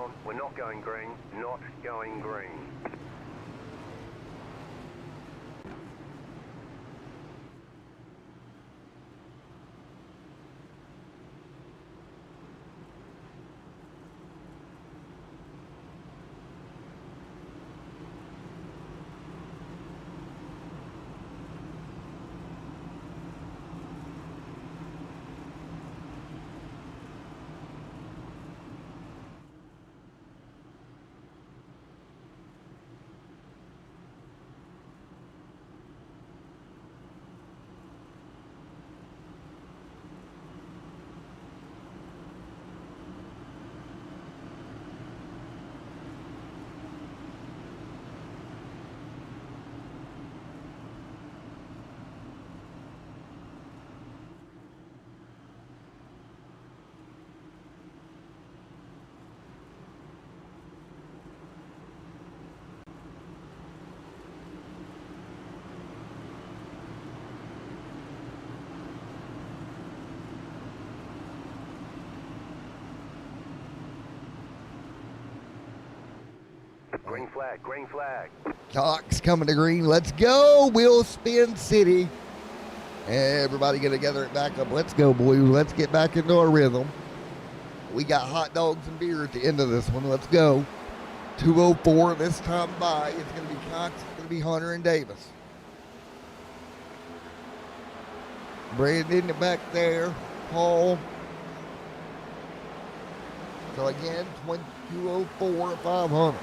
on. We're not going green. Not going green. Green flag, green flag. Cox coming to green. Let's go. We'll spin city. Everybody get together and back up. Let's go, boys. Let's get back into our rhythm. We got hot dogs and beer at the end of this one. Let's go. 2:04 this time by. It's going to be Cox. It's going to be Hunter and Davis. Brandon back there. Paul. So again, 2:04 at 500.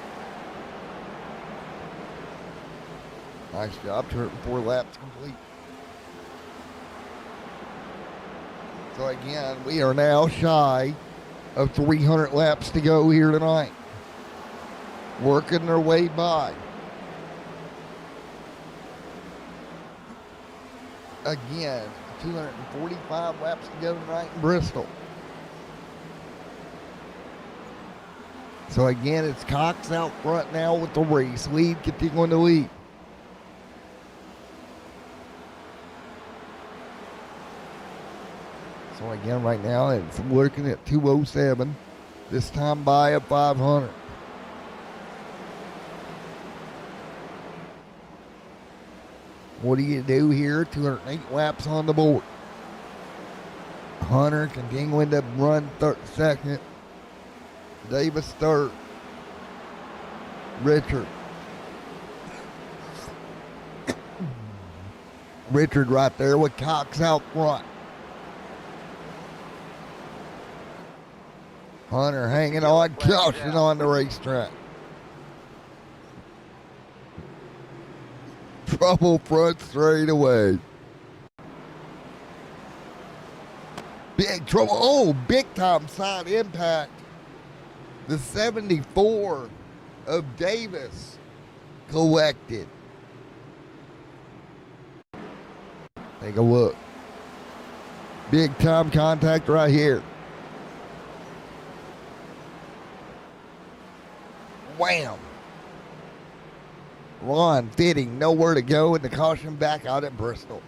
Nice job. 204 laps complete. So again, we are now shy of 300 laps to go here tonight. Working their way by. Again, 245 laps to go tonight in Bristol. So again, it's Cox out front now with the race lead, continuing to lead. So again, right now it's looking at 2:07. This time by at 500. What do you do here? 208 laps on the board. Hunter continuing to run second. Davis third. Richard right there with Cox out front. Hunter hanging on, caution on the racetrack. Trouble front straight away. Big trouble. Oh, big time side impact. The 74 of Davis collected. Take a look. Big time contact right here. Wham! Ron Fitting, nowhere to go, and the caution back out at Bristol.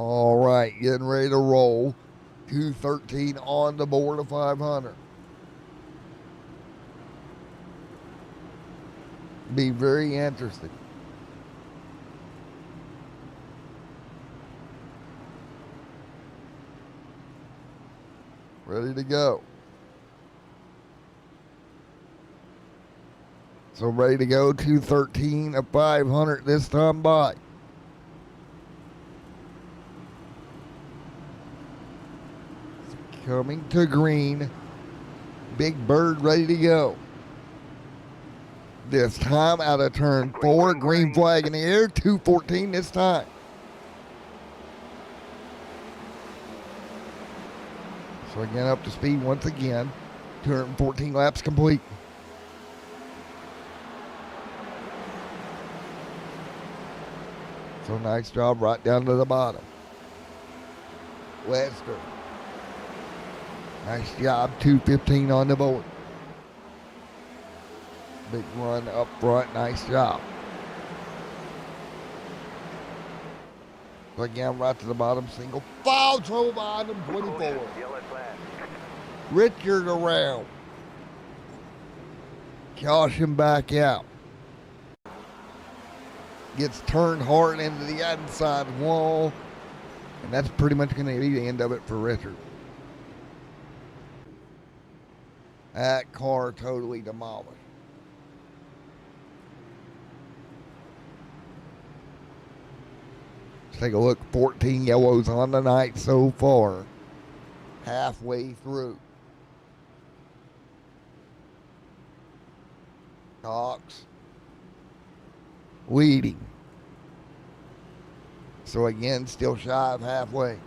All right, getting ready to roll. 213 on the board of 500. Be very interesting. Ready to go. So ready to go. 213 of 500 this time by. Coming to green. Big Bird ready to go. This time out of turn 4. Green flag in the air. 214 this time. So again, up to speed once again. 214 laps complete. So nice job right down to the bottom. Lester. Nice job. 215 on the board. Big run up front. Nice job. So again, right to the bottom. Single. Foul trouble behind him. 24. Yellow flag. Richard around. Caution back out. Gets turned hard into the inside wall. And that's pretty much going to be the end of it for Richard. That car totally demolished. Let's take a look. 14 yellows on the night so far. Halfway through. Cox leading. So again, still shy of halfway.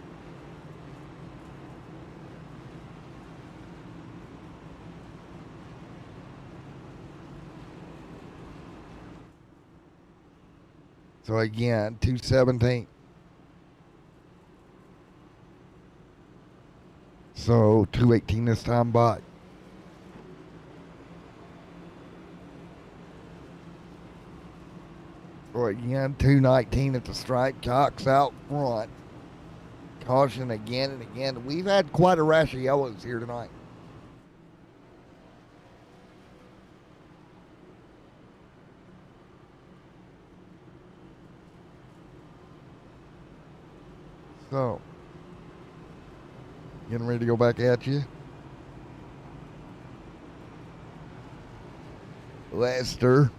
So again, 217. So 218 this time by. So again, 219 at the stripe. Cox out front. Caution again and again. We've had quite a rash of yellows here tonight. So, getting ready to go back at you. Lester.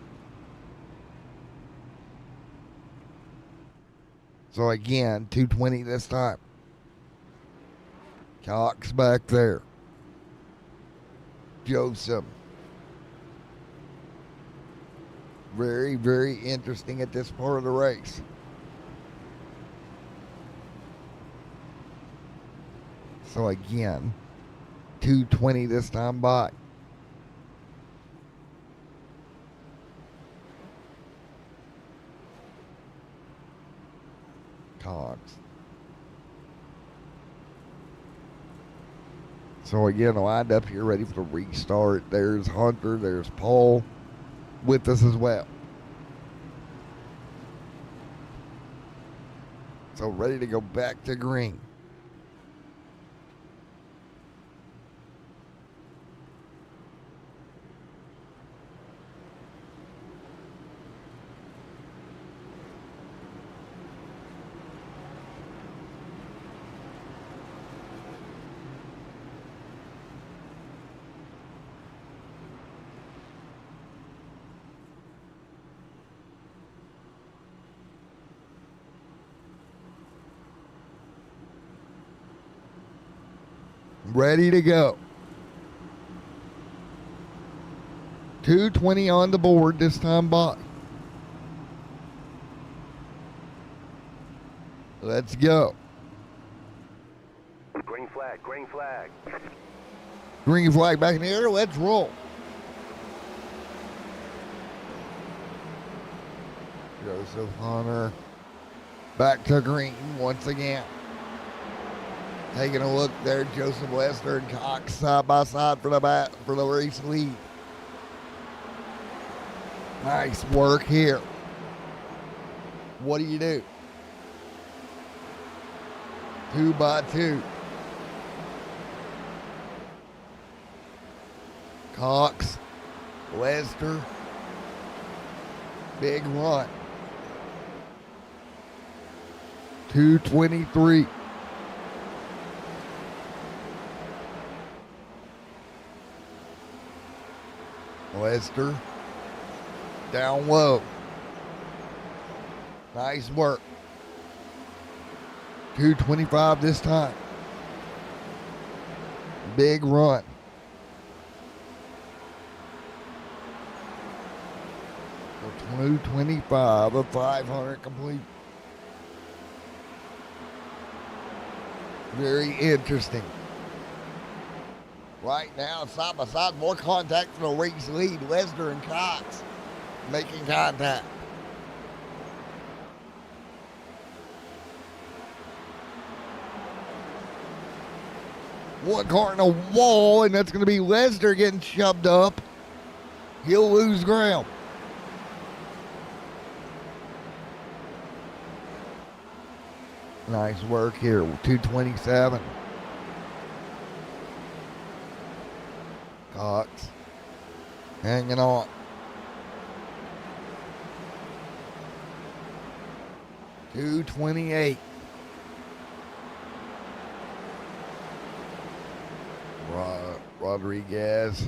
So again, 220 this time. Cox back there. Joseph. Very, very interesting at this part of the race. So again, 220 this time by. Cox. So again, lined up here ready for the restart. There's Hunter, there's Paul with us as well. So ready to go back to green. Ready to go. 220 on the board this time by. Let's go. Green flag, green flag. Green flag back in the air. Let's roll. Joseph Hunter back to green once again. Taking a look there, Joseph Lester and Cox side by side for the race lead. Nice work here. What do you do? 2 by 2. Cox, Lester, big run. 2:23. Lester, down low. Nice work. 2:25 this time. Big run. For 2:25 of 500 complete. Very interesting. Right now, side by side, more contact for the race lead. Lesnar and Cox making contact. One car in a wall, and that's going to be Lesnar getting shoved up. He'll lose ground. Nice work here. 2:27. Cox hanging on. $2.28. Rodriguez.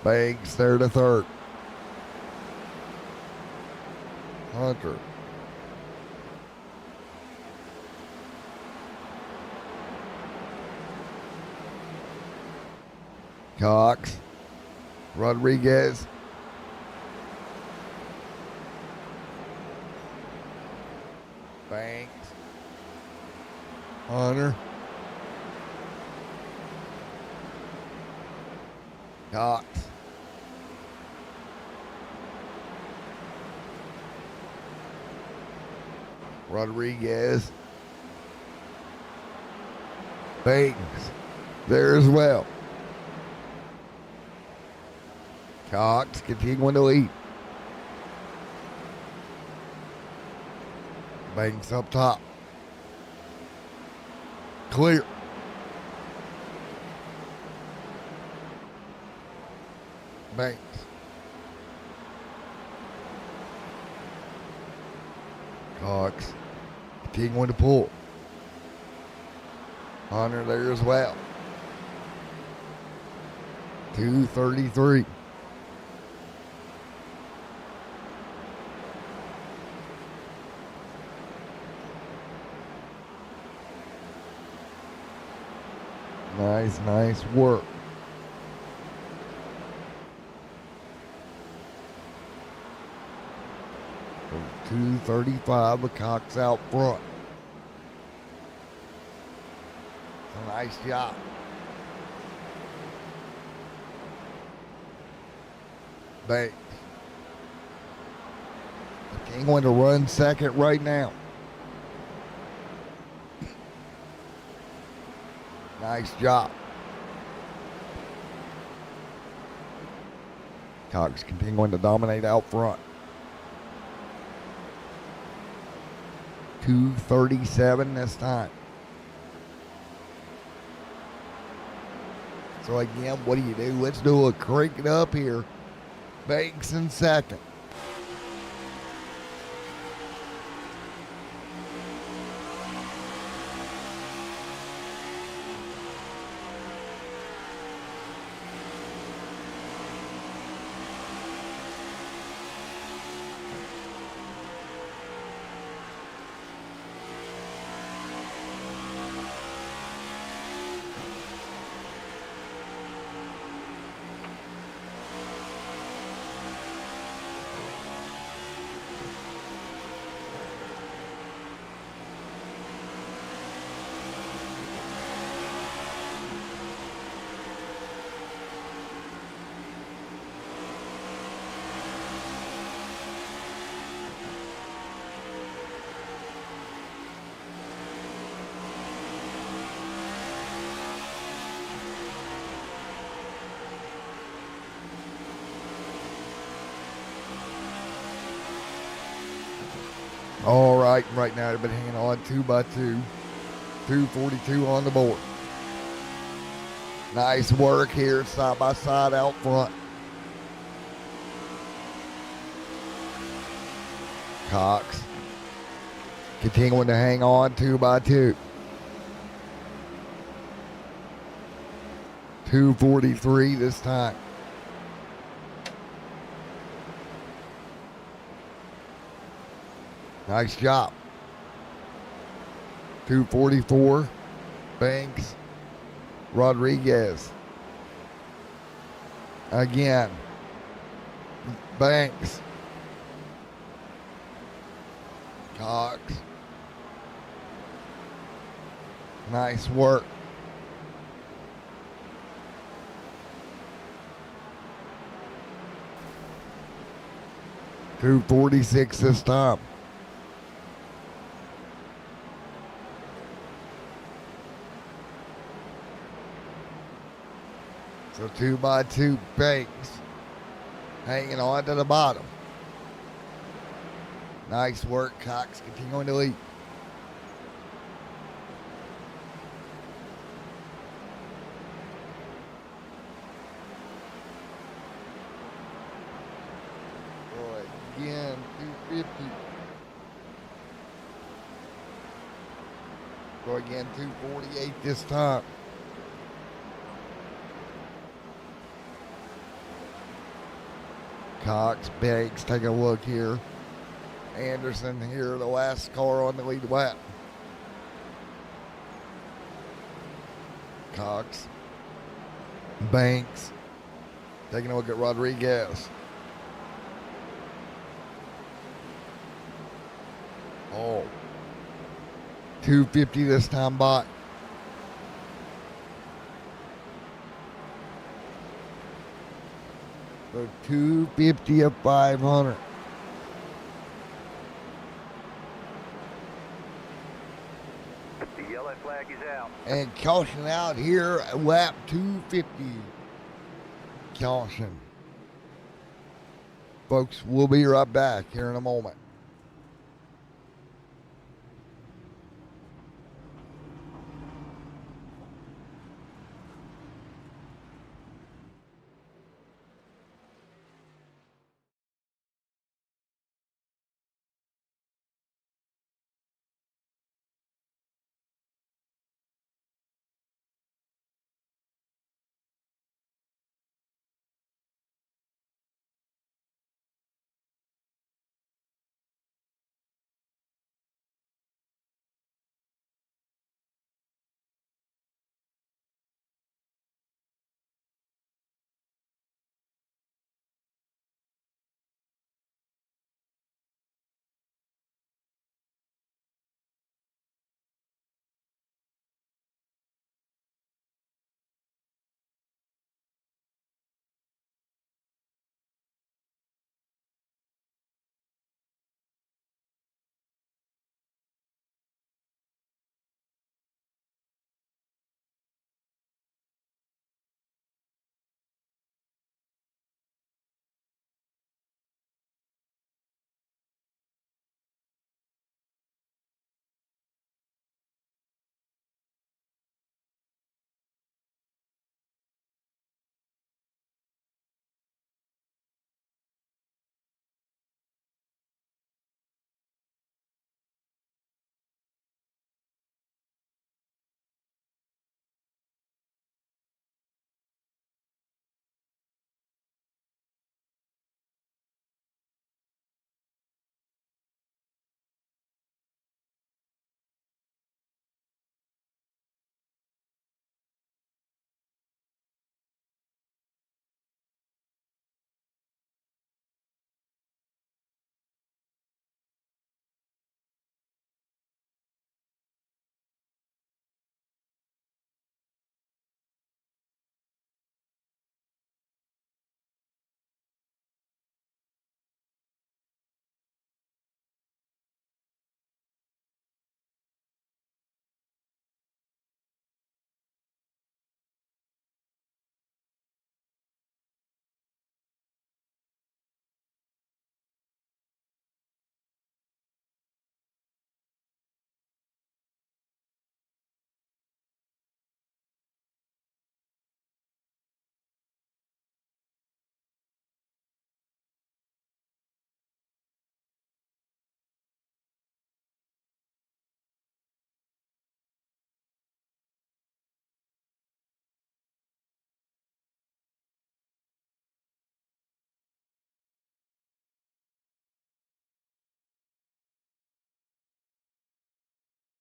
Banks there to third. Hunter. Cox. Rodriguez. Banks. Hunter. Cox. Rodriguez. Banks there as well. Cox continuing to lead. Banks up top. Clear. Banks. Cox continuing to pull. Hunter there as well. 2:33. Nice work. So 2:35 with Cox out front. A nice job. Banks. The King going to run second right now. Nice job. Cox continuing to dominate out front. 2:37 this time. So again, what do? Let's do a crank it up here. Banks in second. All right now they've been hanging on 2 by 2. 2:42 on the board. Nice work here, side by side out front. Cox continuing to hang on 2 by 2. 2:43 this time. Nice job. 2:44. Banks. Rodriguez. Again. Banks. Cox. Nice work. .246 this time. So 2 by 2 Banks hanging on to the bottom. Nice work, Cox continuing to lead. Boy, again, 250. Go again, 2:48 this time. Cox, Banks, take a look here. Anderson here, the last car on the lead lap. Cox, Banks, taking a look at Rodriguez. Oh, 250 this time by. So 250 of 500. The yellow flag is out. And caution out here at lap 250. Caution. Folks, we'll be right back here in a moment.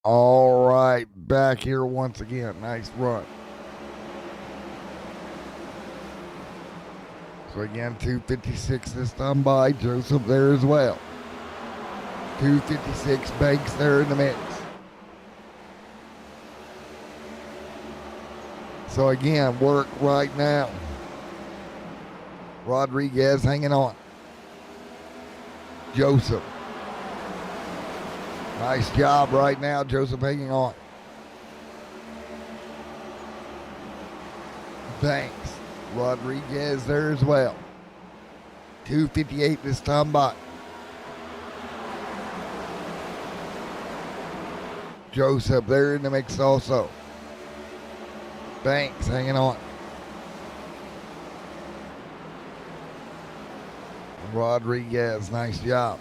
All right, back here once again. Nice run. So again, 256 this time by Joseph there as well. 256, Banks there in the mix. So again, work right now. Rodriguez hanging on. Joseph. Nice job right now, Joseph hanging on. Banks. Rodriguez there as well. 258 this time by. Joseph there in the mix also. Banks hanging on. Rodriguez, nice job.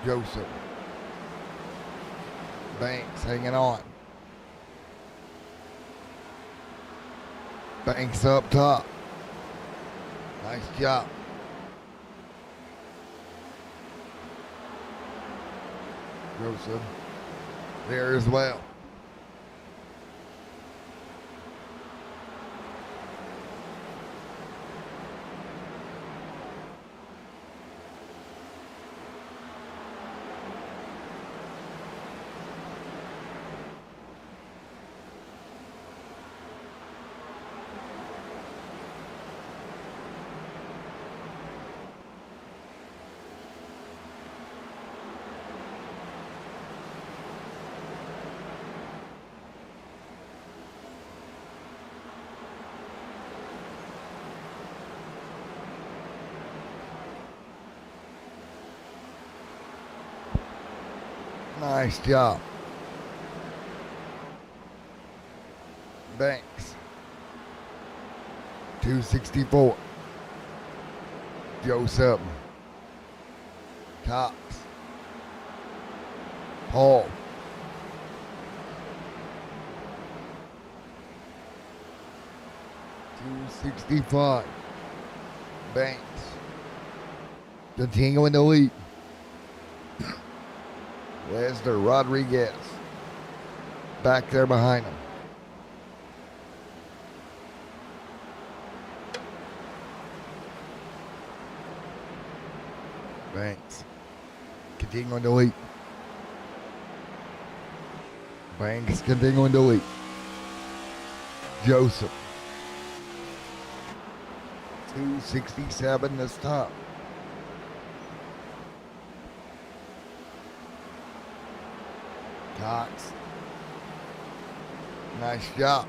Joseph. Banks hanging on. Banks up top. Nice job. Joseph there as well. Nice job. Banks. 264. Joseph. Cox. Paul. 265. Banks. Continuing to lead. Lesnar Rodriguez back there behind him. Banks continuing to lead. Banks continuing to lead. Joseph 267 this time. Cox. Nice job.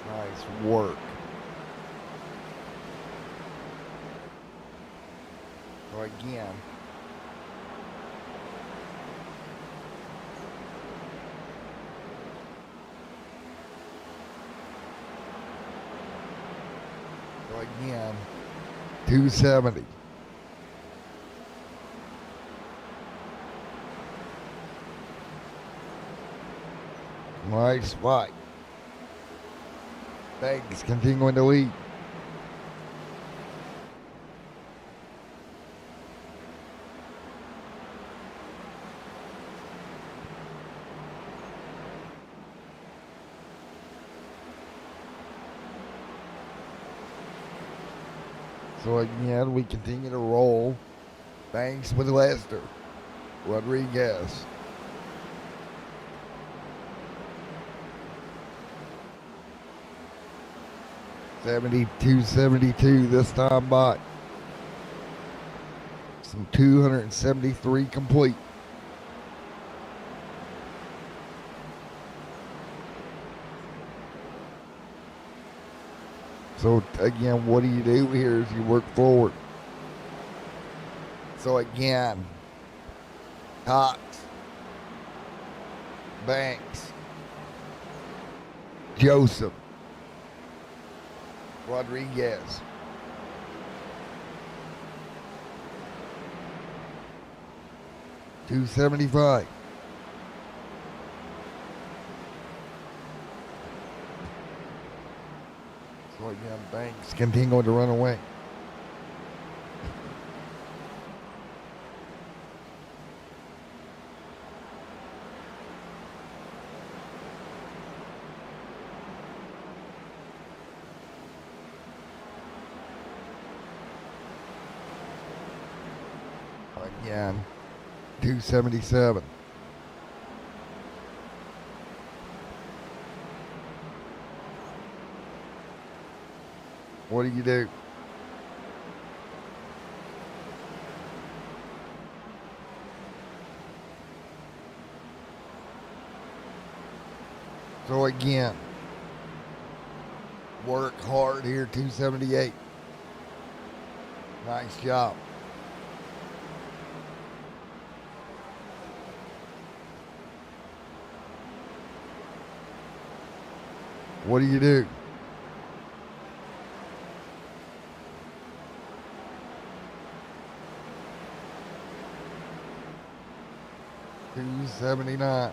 Nice work. So again, again, 270. Nice fight. Banks continuing to lead. So again, we continue to roll. Banks with Lester. Rodriguez. $72.72 this time by. Some 273 complete. So again, what do you do here is you work forward. So again, Cox, Banks, Joseph, Rodriguez, $275. So again, Banks continuing to run away. Again, 277. What do you do? So again, work hard here, 278. Nice job. What do you do? $279.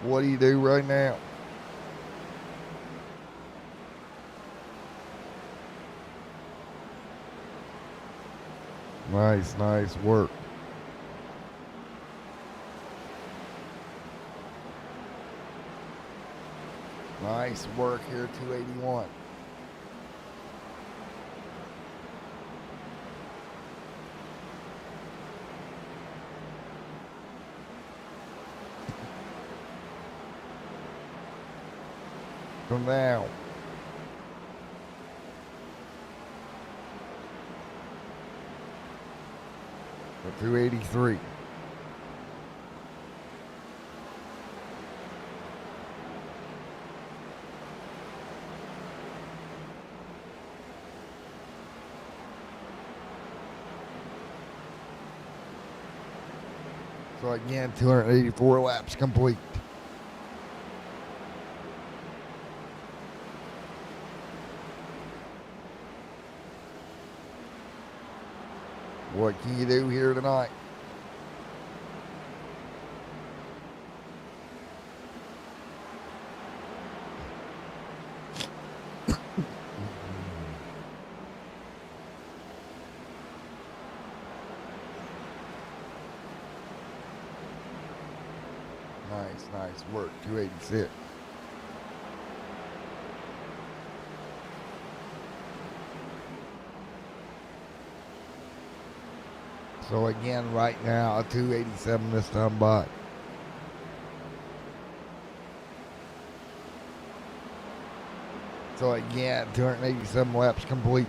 What do you do right now? Nice work. Nice work here, 281. Come down. For 283. So again, 284 laps complete. What can you do here tonight? Nice work, 286. So again, right now, a 287 this time by. So again, 287 laps complete.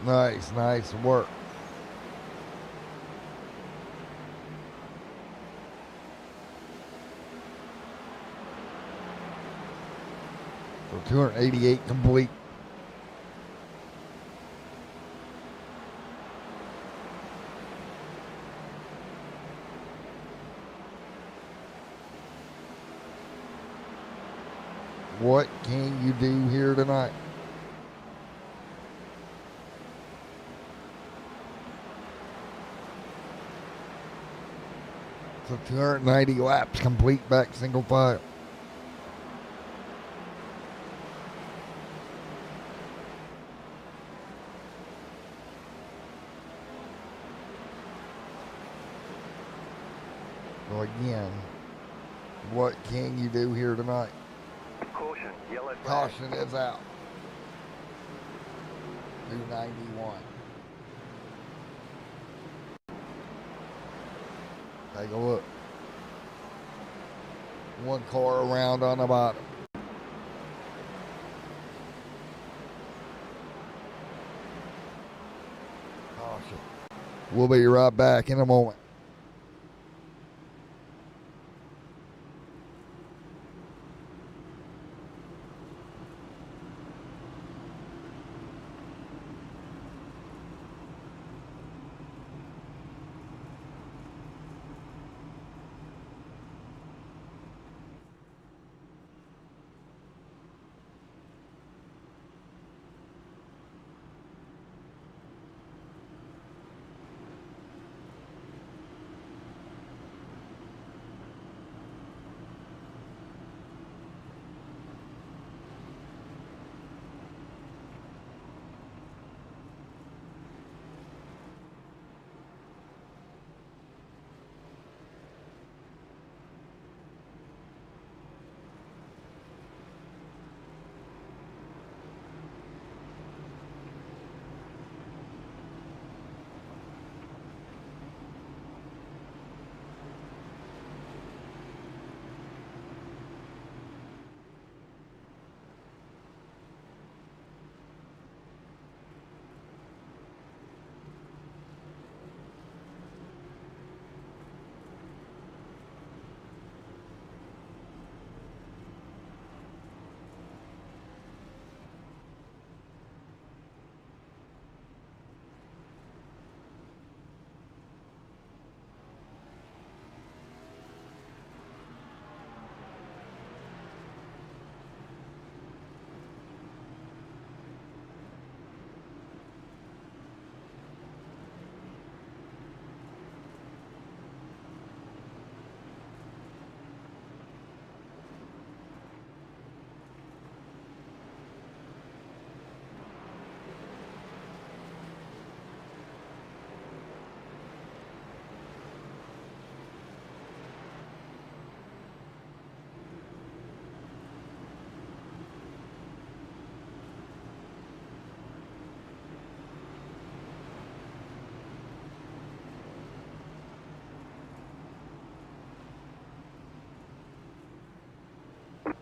Nice work. So 288 complete. What can you do here tonight? So 290 laps complete back single file. So again, what can you do here tonight? Caution, yellow flag. Caution is out. 291. Take a look. One car around on the bottom. Caution. We'll be right back in a moment.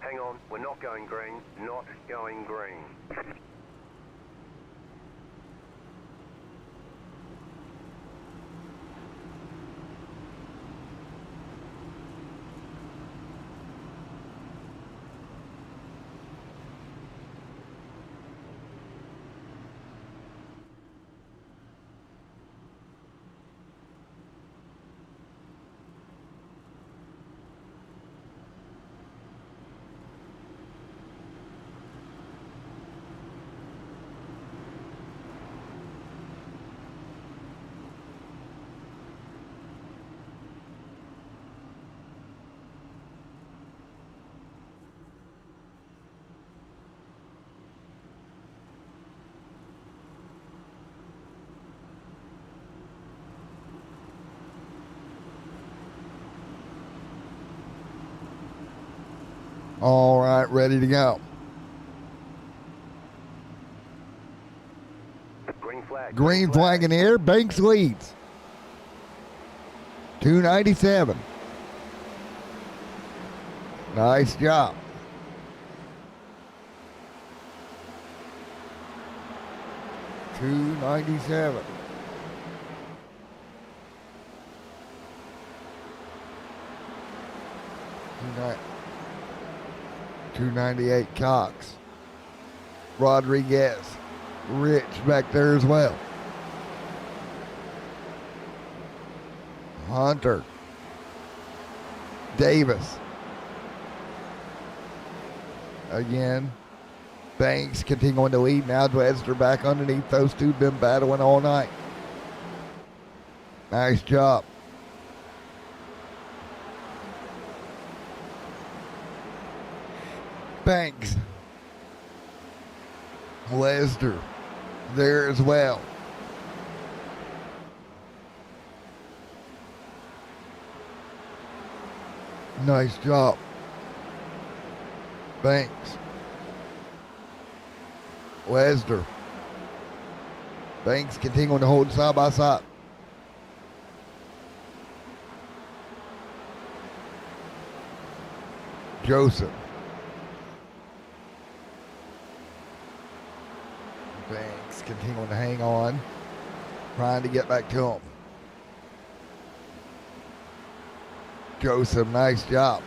Hang on, we're not going green. Not going green. All right, ready to go. Green flag. Green flag in the air. Banks leads. 297. Nice job. $297. $298 Cox. Rodriguez. Rich back there as well. Hunter. Davis. Again. Banks continuing to lead. Now Webster back underneath. Those two been battling all night. Nice job. Banks. Webster there as well. Nice job. Banks. Webster. Banks continuing to hold side by side. Joseph. Banks continuing to hang on, trying to get back to him. Joseph, nice job.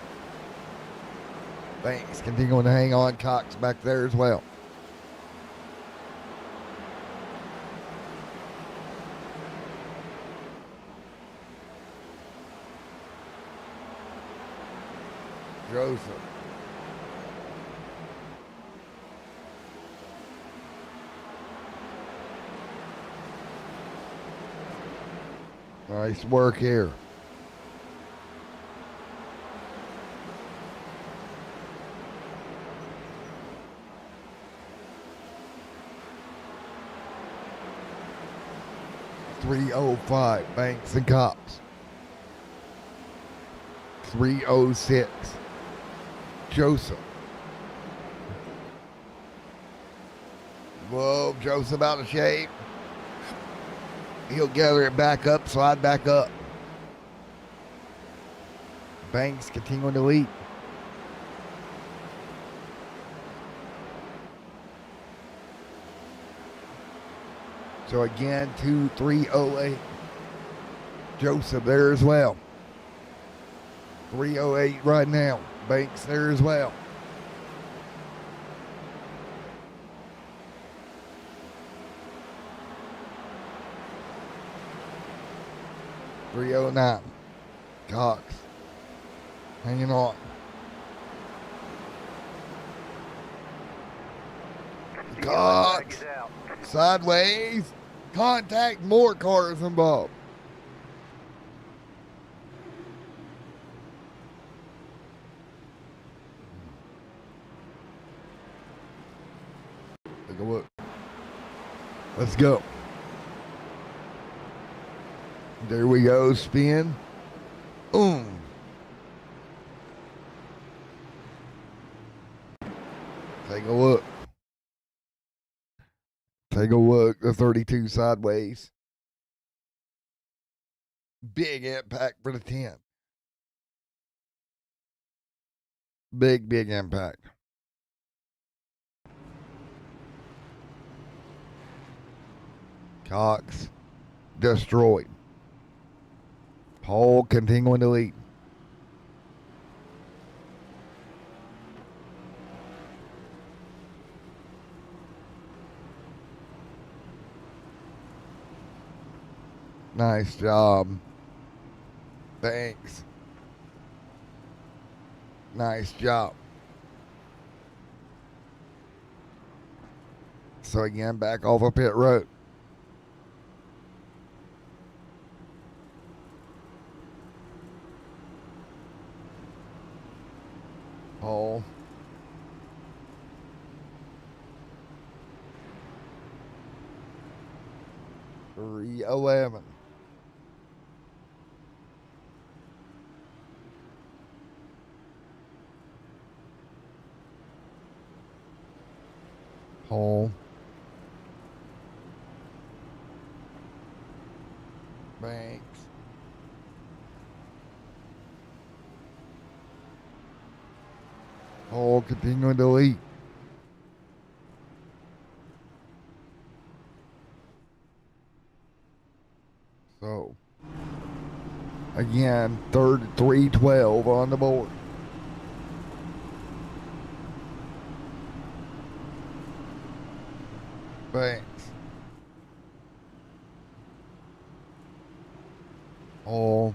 Banks continuing to hang on. Cox back there as well. Joseph. Nice work here. .305 Banks and Cox. 306 Joseph. Whoa, Joseph out of shape. He'll gather it back up, slide back up. Banks continuing to lead. So again, 2-3-0-8. Joseph there as well. 308 right now. Banks there as well. .309. Cox hanging on. Cox sideways. Contact, more cars involved. Take a look. Let's go. There we go. Spin. Boom. Take a look. Take a look. The 32 sideways. Big impact for the 10. Big impact. Cox destroyed. Paul continuing to lead. Nice job. Thanks. Nice job. So again, back off of pit road. Paul. .311. Paul. Banks. Paul continuing to lead. So, again, third 312 on the board. Banks. All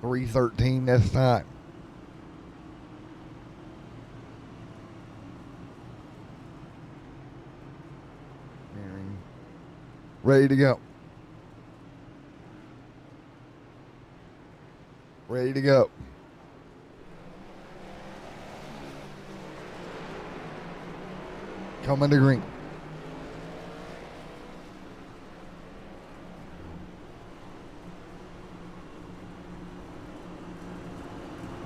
313 this time. Ready to go. Ready to go. Coming to green.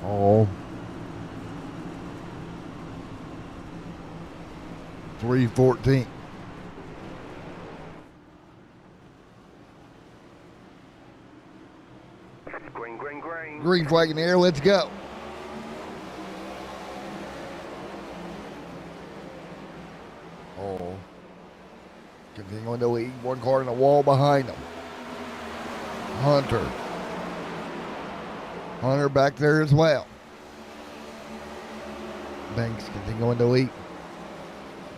All 314. Green. Green flag in the air. Let's go. Oh. Continuing to lead. One car in the wall behind them. Hunter. Hunter back there as well. Banks continuing to lead.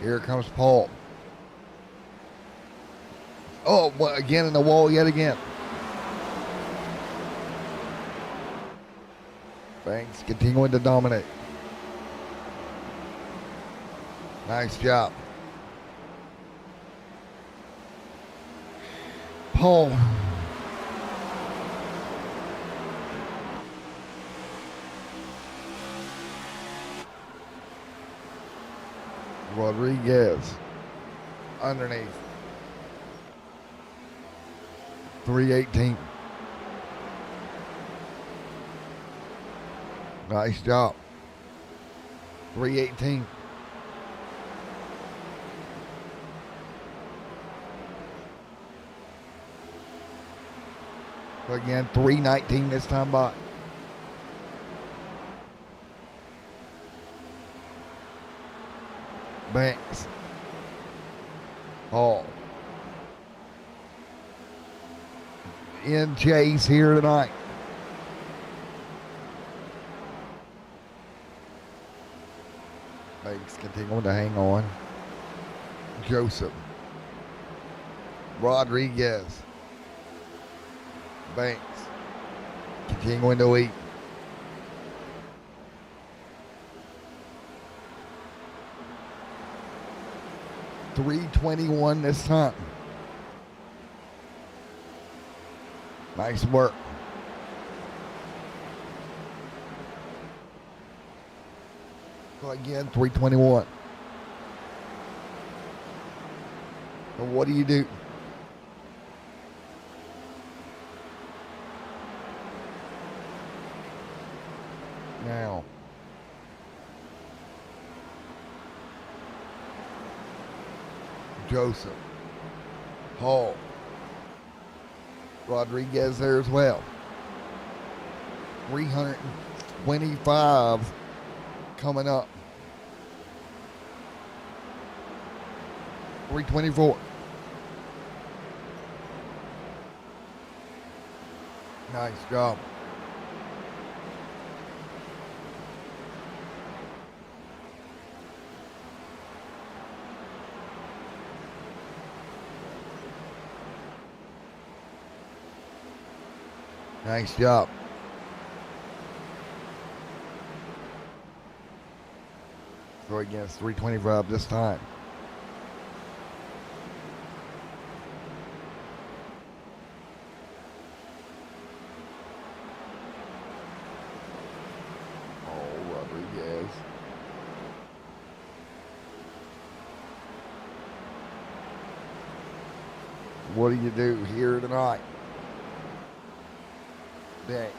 Here comes Paul. Oh, again in the wall yet again. Banks continuing to dominate. Nice job. Paul. Rodriguez. Underneath. 318. Nice job. 318. So again, 319 this time by. Banks. Hall. In chase here tonight. Banks continuing to hang on. Joseph. Rodriguez. Banks. Continuing to lead. .321 this time. Nice work. So again, 321. So what do you do? Now. Joseph. Hall. Rodriguez there as well. 3:25 coming up. 3:24. Nice job. Nice job. Go against 3:25 this time. Oh, Rodriguez. What do you do here tonight? Dang.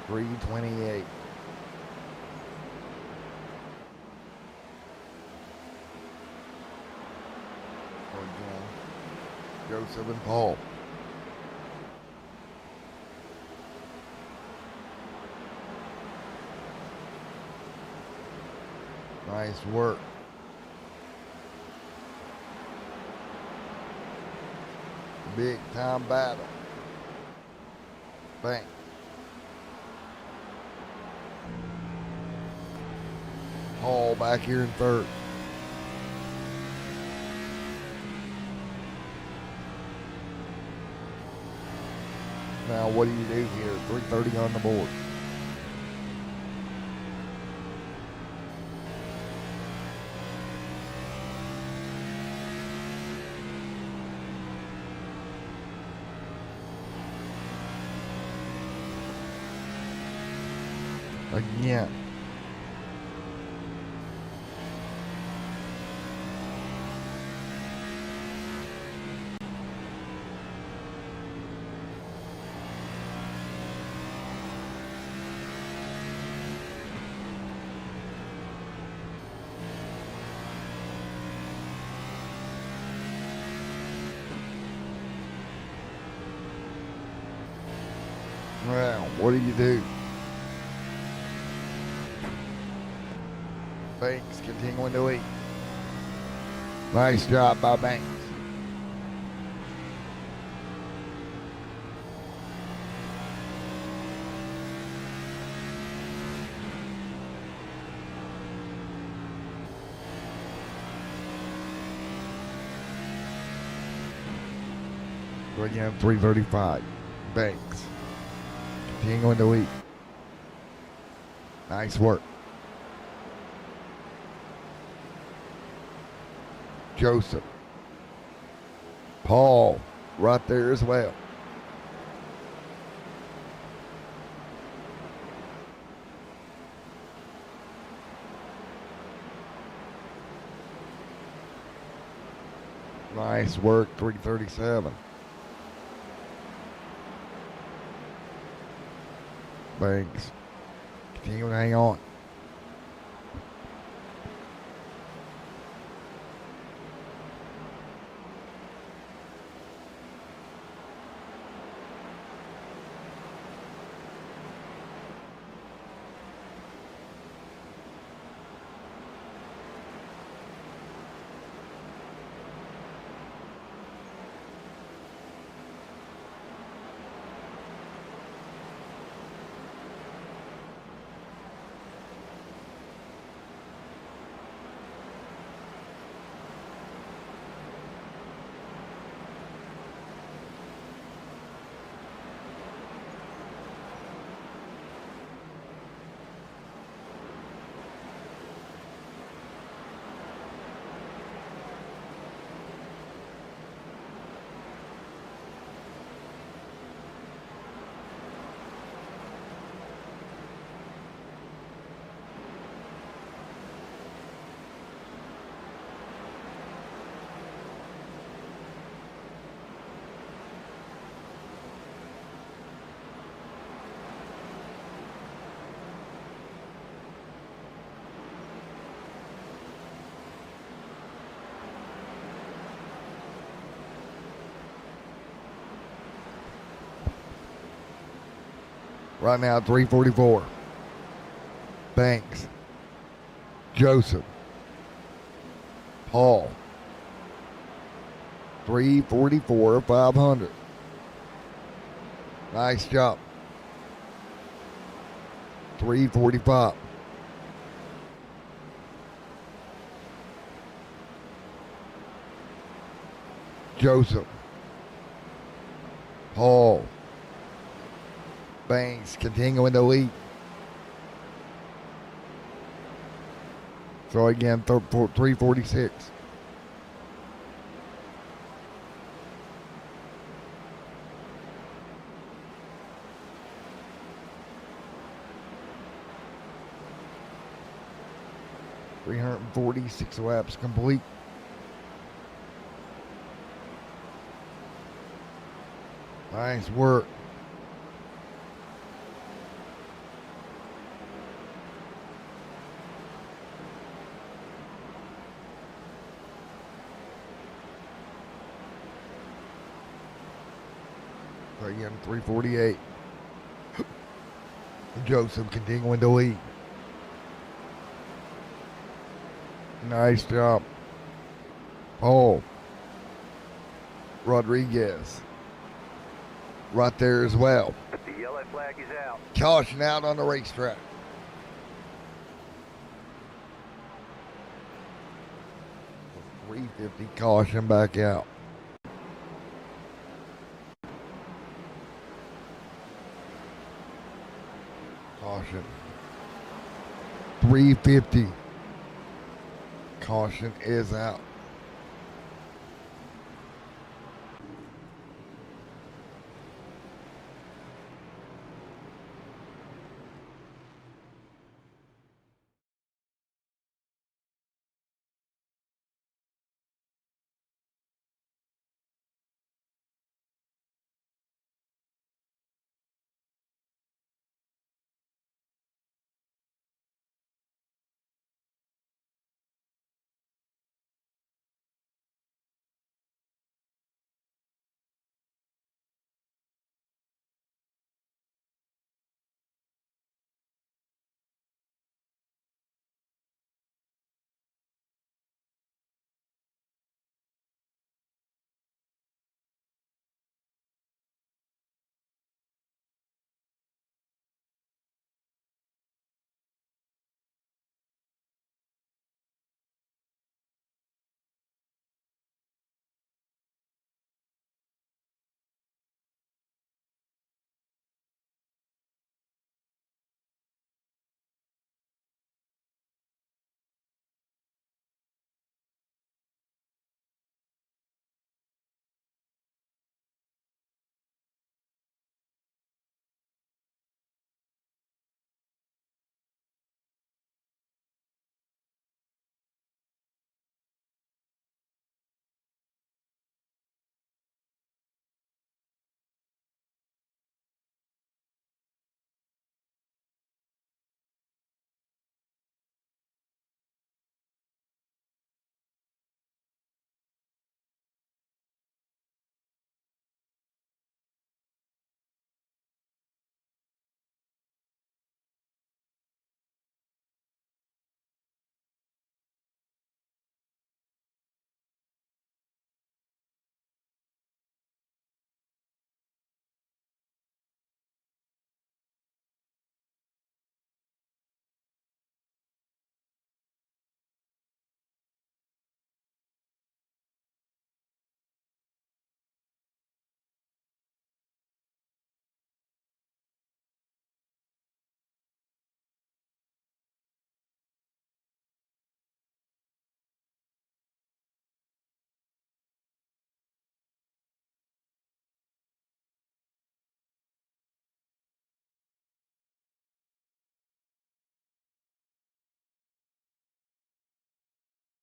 $3.28. Again, Joseph and Paul. Nice work. Big time battle. Bang. Hall back here in third. Now what do you do here? 3:30 on the board. Again. Well, what do you do? Banks continuing to eat. Nice job by Banks. Go again, 3:35. Banks continuing to eat. Nice work. Joseph. Paul right there as well. Nice work, 3:37. Banks continuing to hang on. Right now, 344. Banks. Joseph. Paul. 344, 500. Nice job. 345. Joseph. Paul. Banks continuing to lead. So again, 346. .346 laps complete. Nice work. So again, 348. Joseph continuing to lead. Nice job. Paul. Rodriguez. Right there as well. The yellow flag is out. Caution out on the racetrack. .350 caution back out. Caution. .350. Caution is out.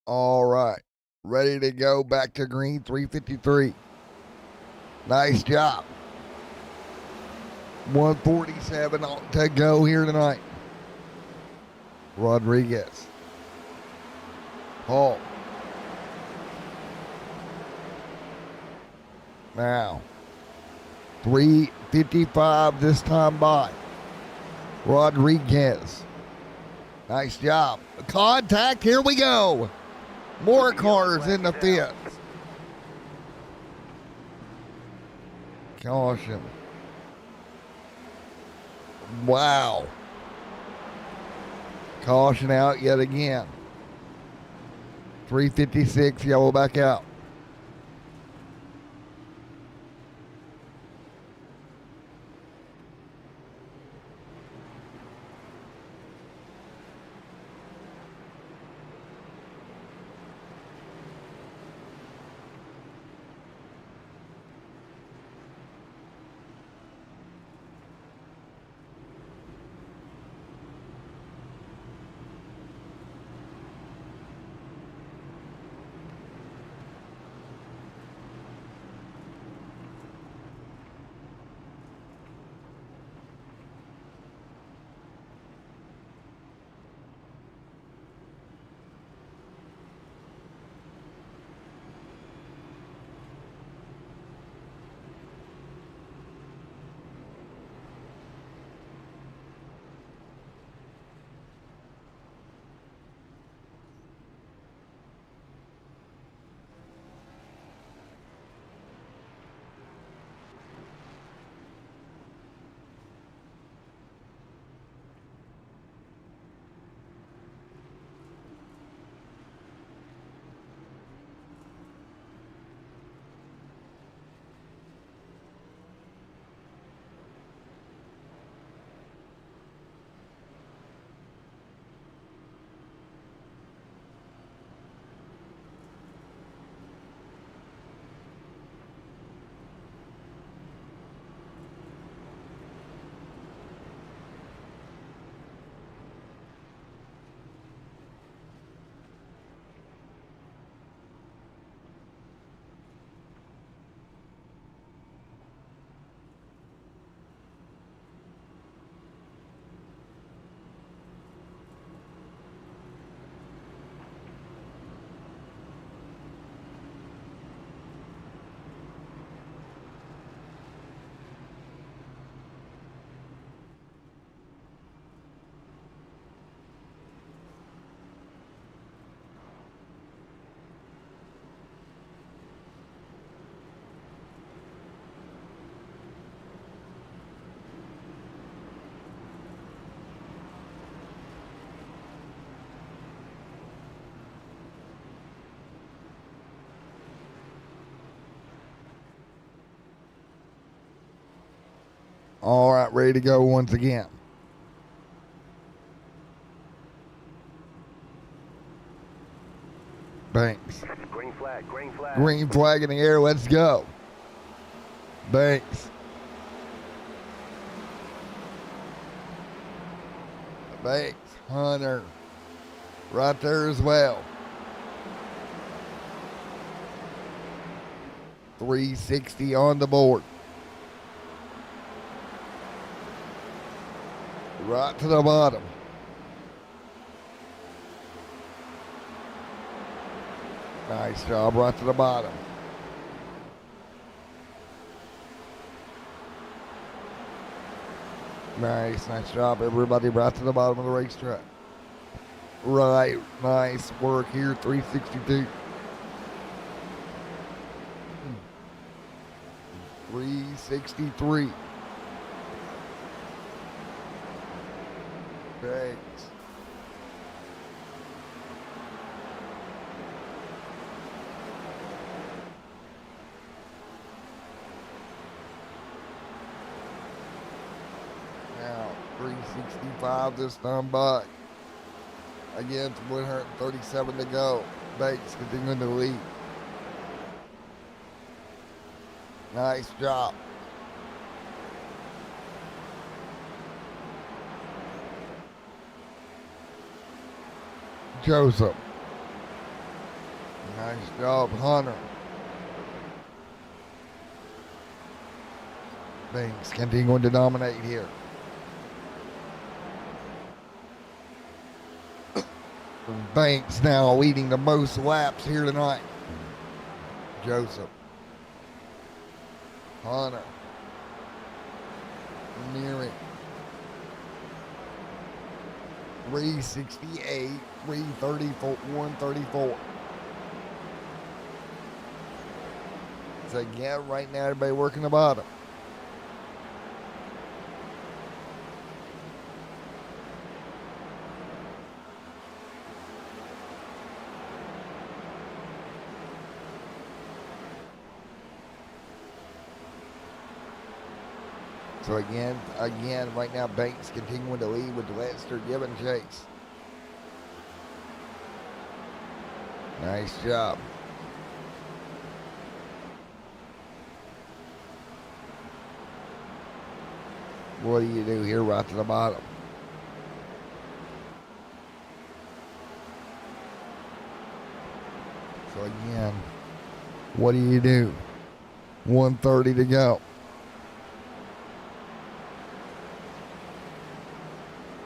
All right. Ready to go back to green, 353. Nice job. 147 to go here tonight. Rodriguez. Paul. Now, 355 this time by. Rodriguez. Nice job. Contact. Here we go. More cars in the fence. Caution. Wow. Caution out yet again. 356, yellow back out. All right, ready to go once again. Banks. Green flag, green flag. Green flag in the air. Let's go. Banks. Banks. Hunter. Right there as well. 360 on the board. Right to the bottom. Nice job, right to the bottom. Nice job, everybody, right to the bottom of the racetrack. Right, nice work here, 362. 363. Thanks. Now, 365 this time back. Again, 137 to go. Banks continuing to lead. Nice job. Joseph. Nice job, Hunter. Banks continuing to dominate here. Banks now leading the most laps here tonight. Joseph. Hunter. Nearing. 368, 334, 134. So again, right now, everybody working the bottom. So again, right now, Banks continuing to lead with Lester giving chase. Nice job. What do you do here right to the bottom? So again, what do you do? 130 to go.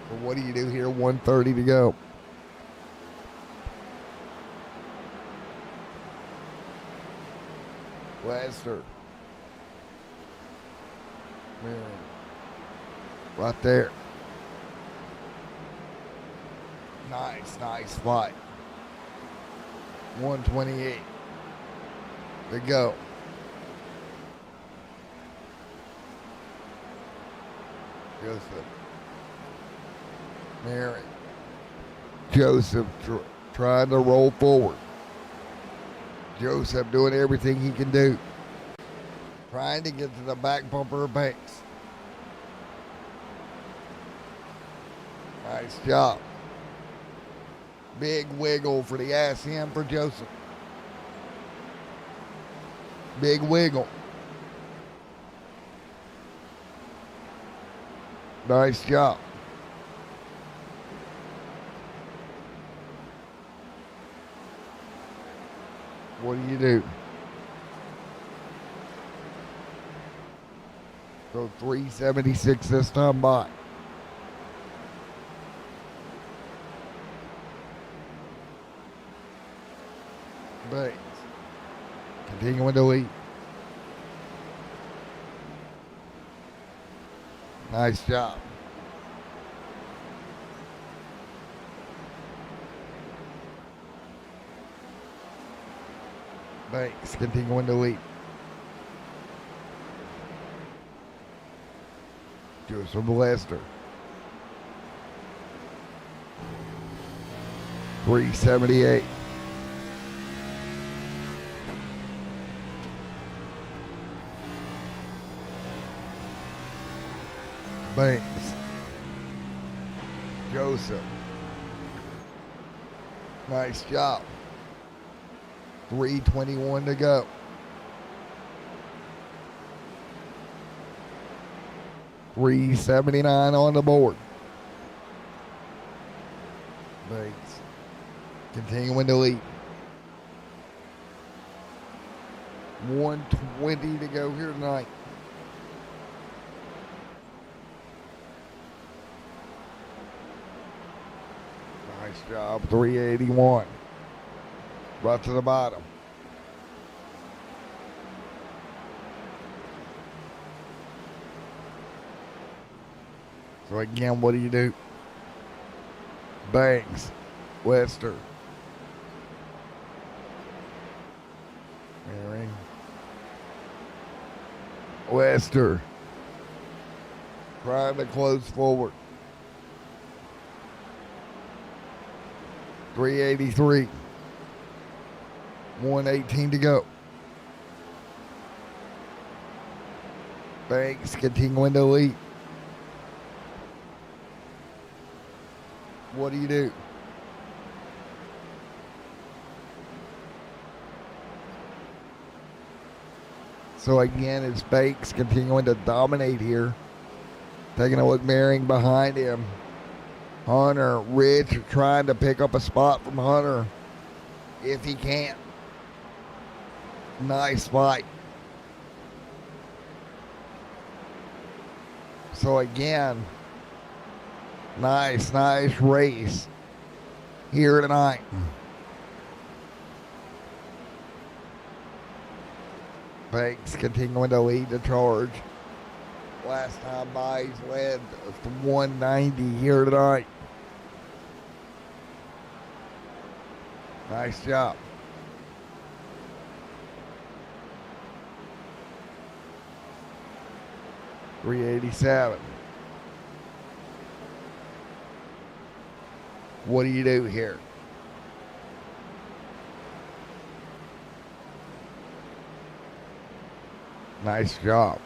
So what do you do here? 130 to go. Lester. Right there. Nice fight. 128 to go. Joseph. Mary. Joseph trying to roll forward. Joseph doing everything he can do. Trying to get to the back bumper of Banks. Nice job. Big wiggle for the ass end for Joseph. Big wiggle. Nice job. What do you do? So 376 this time by. Banks continuing to lead. Nice job. Banks continuing to lead. Joseph Lester. 378. Banks. Joseph. Nice job. 321 to go. $379 on the board. Banks continuing to lead. 120 to go here tonight. Nice job. 381. Right to the bottom. So again, what do you do? Banks. Lester. Mary. Lester. Trying to close forward. 383. 118 to go. Banks continuing to lead. What do you do? So again, it's Banks continuing to dominate here. Taking a look, Merring behind him. Hunter, Rich trying to pick up a spot from Hunter if he can. Nice fight. So again, nice race here tonight. Banks continuing to lead the charge. Last time by, he's led 190 here tonight. Nice job. .387. What do you do here? Nice job.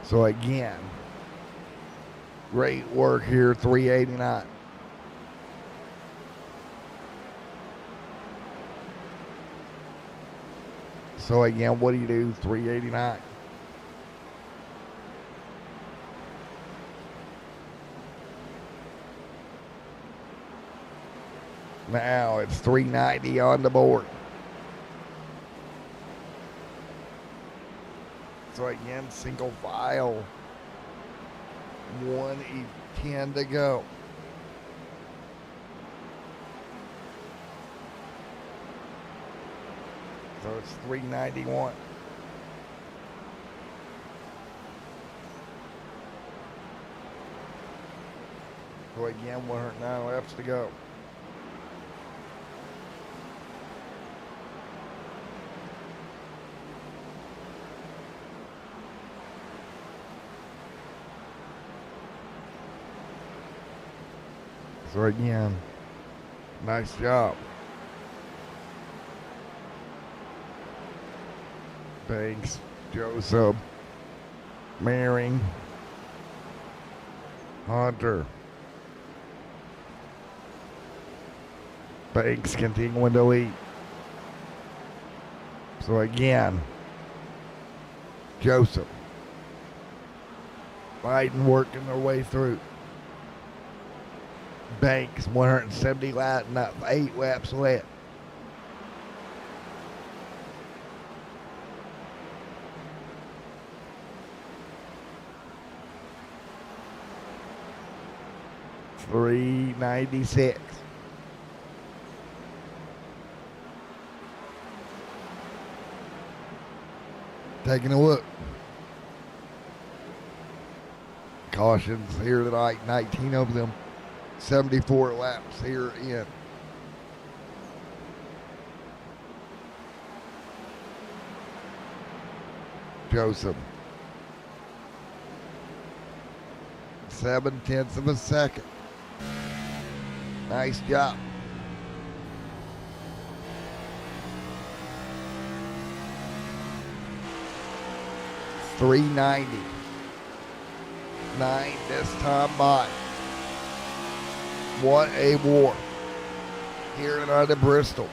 So again, great work here, 389. So again, what do you do? 389. Now it's 390 on the board. So again, single file. 1:10 to go. So it's 391. So again, 109 laps to go. So again, nice job. Banks, Joseph, Maring, Hunter. Banks continuing to lead. So again, Joseph, Biden working their way through. Banks, 170 laps, not 8 laps left. .396. Taking a look. Cautions here tonight, 19 of them. 74 laps here in. Joseph. 0.7 of a second. Nice job. .390. 9 this time by. What a war here tonight at Bristol.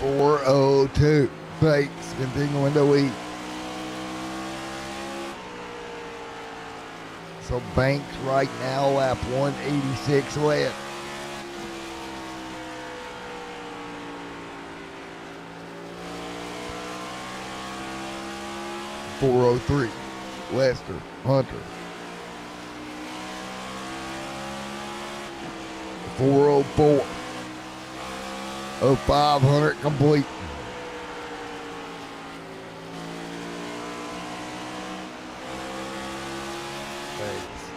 .402. Banks continuing to lead. So Banks right now lap 186 left. .403. Lester, Hunter. 404. 500 complete. Thanks.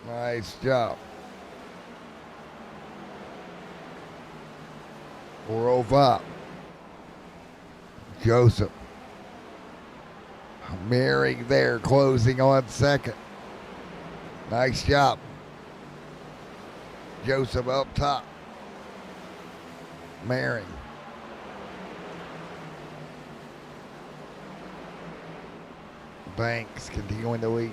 Nice job. 405. Joseph. Merrick there closing on second. Nice job. Joseph up top. Mary. Banks continuing to lead.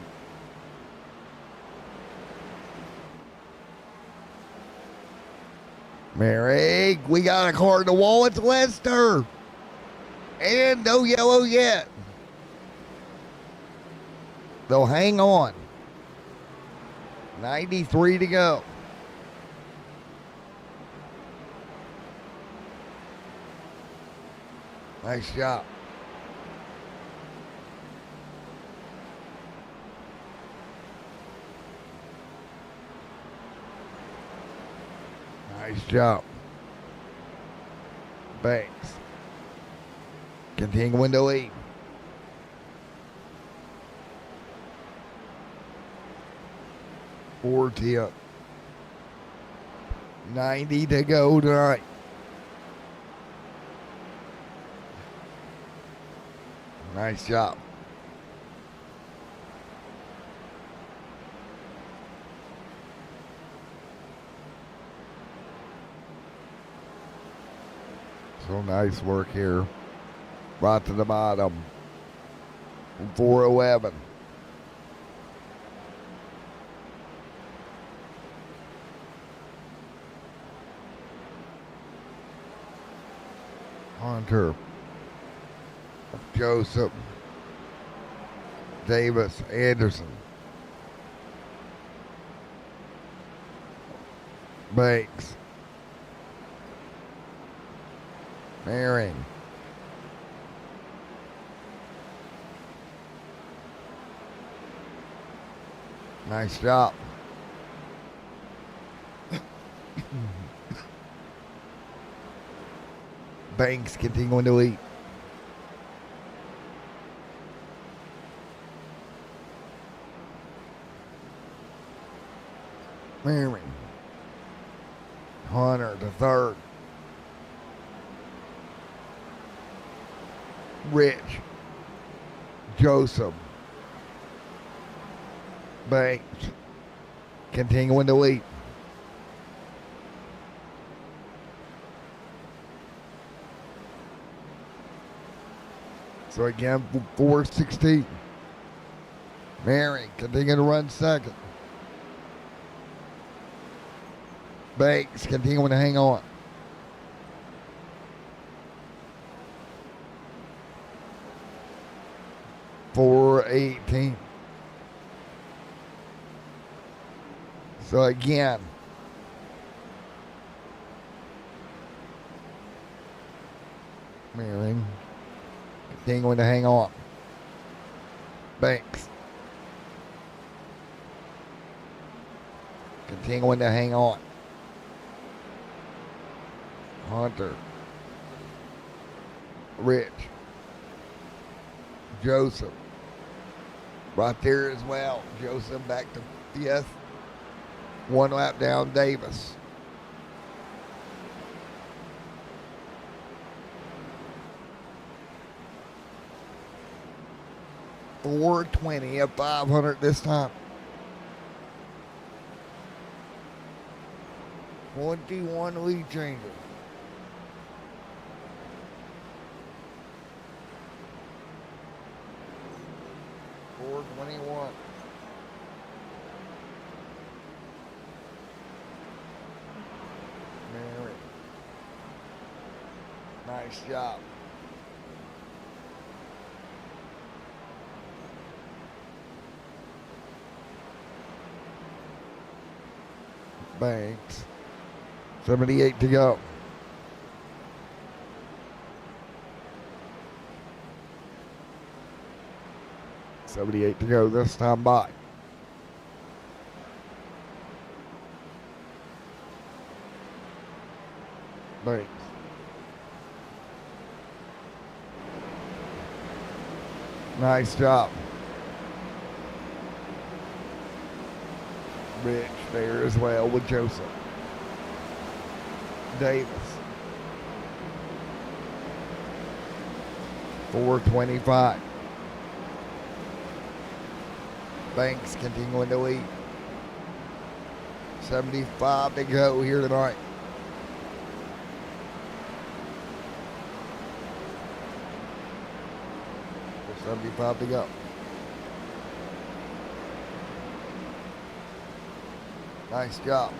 Mary, we got a car in the wall. It's Lester. And no yellow yet. They'll hang on. 93 to go. Nice job. Nice job. Banks. Continuing to lead. Four 10. 90 to go tonight. Nice job. So nice work here. Right to the bottom. 411. Hunter. Joseph. Davis. Anderson. Banks. Marin. Nice job. Banks continuing to lead. Marin. Hunter to third. Rich. Joseph. Banks. Continuing to lead. So again, 416. Mary continuing to run second. Banks continuing to hang on. For 18. So again, Marin continuing to hang on. Banks continuing to hang on. Hunter. Rich. Joseph. Right there as well. Joseph back to fifth. One lap down, Davis. .420 at 500 this time. 21 lead changes. .421. Mary. Nice job. Banks. 78 to go. .78 to go this time by. Banks. Nice job. Rich there as well with Joseph. Davis. 425. Banks continuing to lead. 75 to go here tonight. There's 75 to go. Nice job.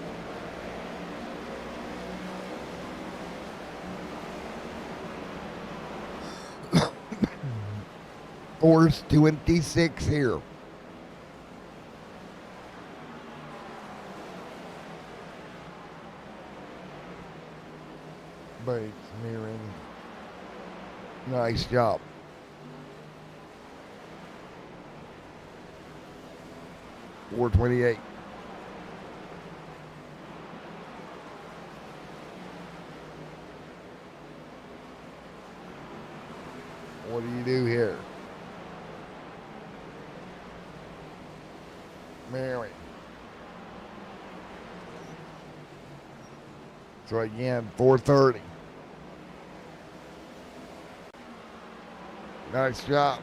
Force 26 here. Bates mirroring. Nice job. .428. What do you do here? Mary. So again, 430. Nice job.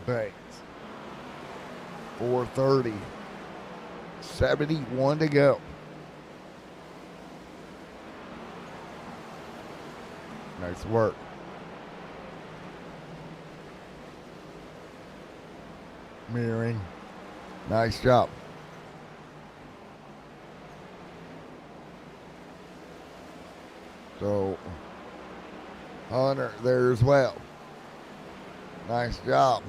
Banks. 430. 71 to go. Nice work. Mirroring. Nice job. So, Hunter there as well. Nice job.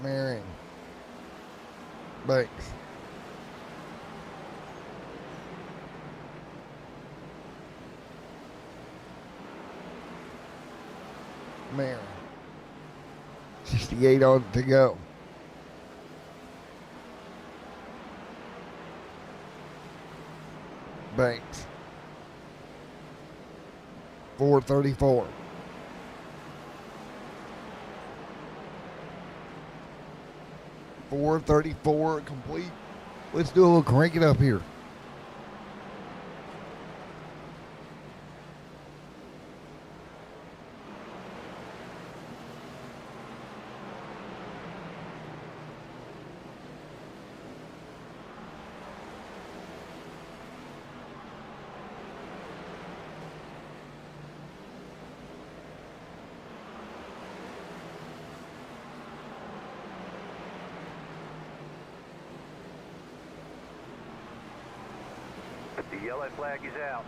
Mirroring. Banks. Mirroring. 68 on to go. Banks. 434. .434 complete. Let's do a little crank it up here. The yellow flag is out.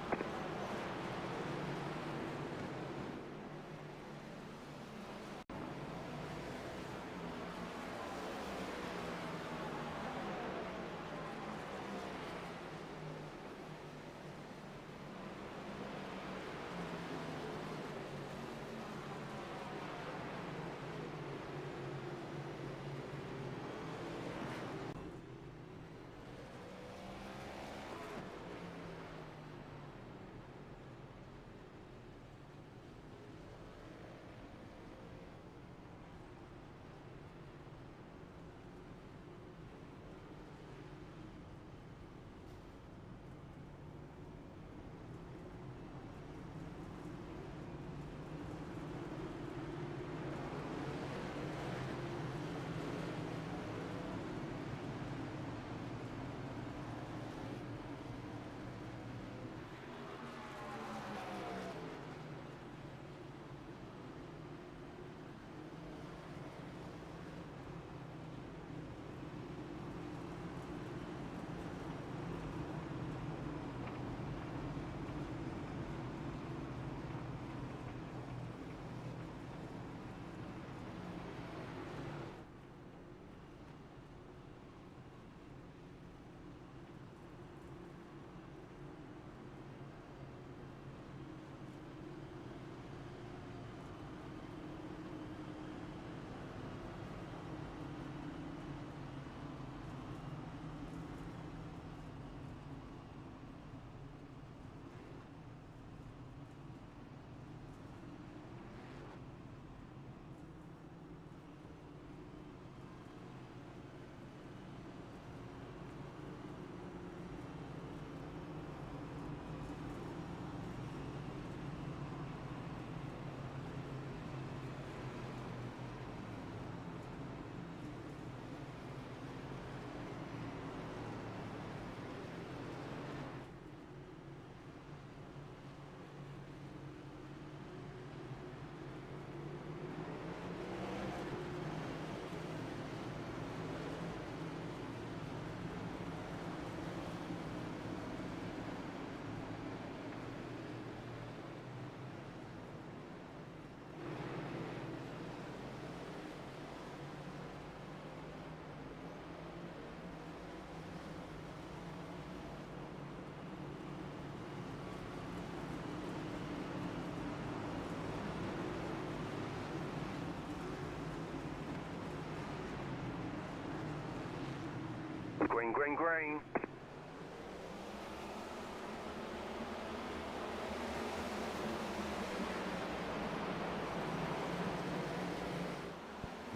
Green, green, green.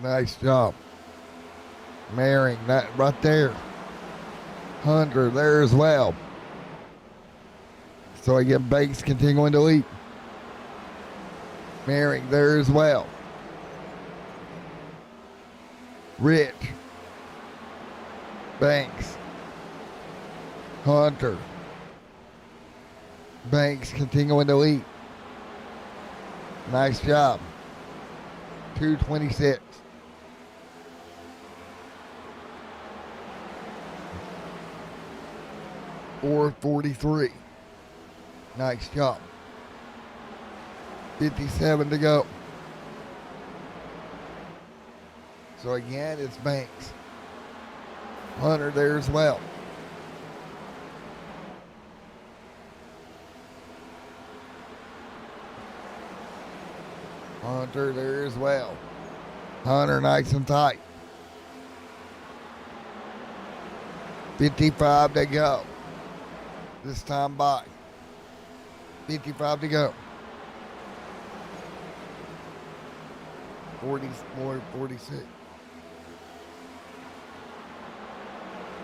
Nice job. Maring, that right there. Hunter there as well. So again, Banks continuing to lead. Maring there as well. Rich. Banks. Hunter. Banks continuing to lead. Nice job. 2:26. .443. Nice job. 57 to go. So again, it's Banks. Hunter there as well. Hunter there as well. Hunter nice and tight. 55 to go. This time by. 55 to go. 46.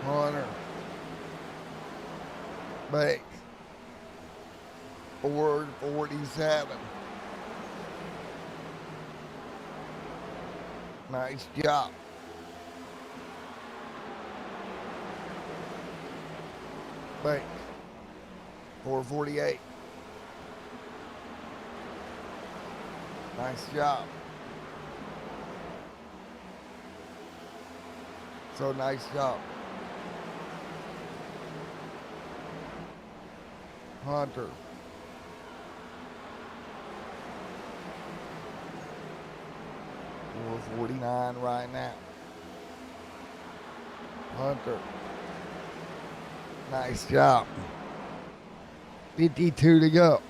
Hunter. Banks. 4:47. Nice job. Banks. 4:48. Nice job. So nice job. Hunter. .449 right now. Hunter. Nice job. 52 to go.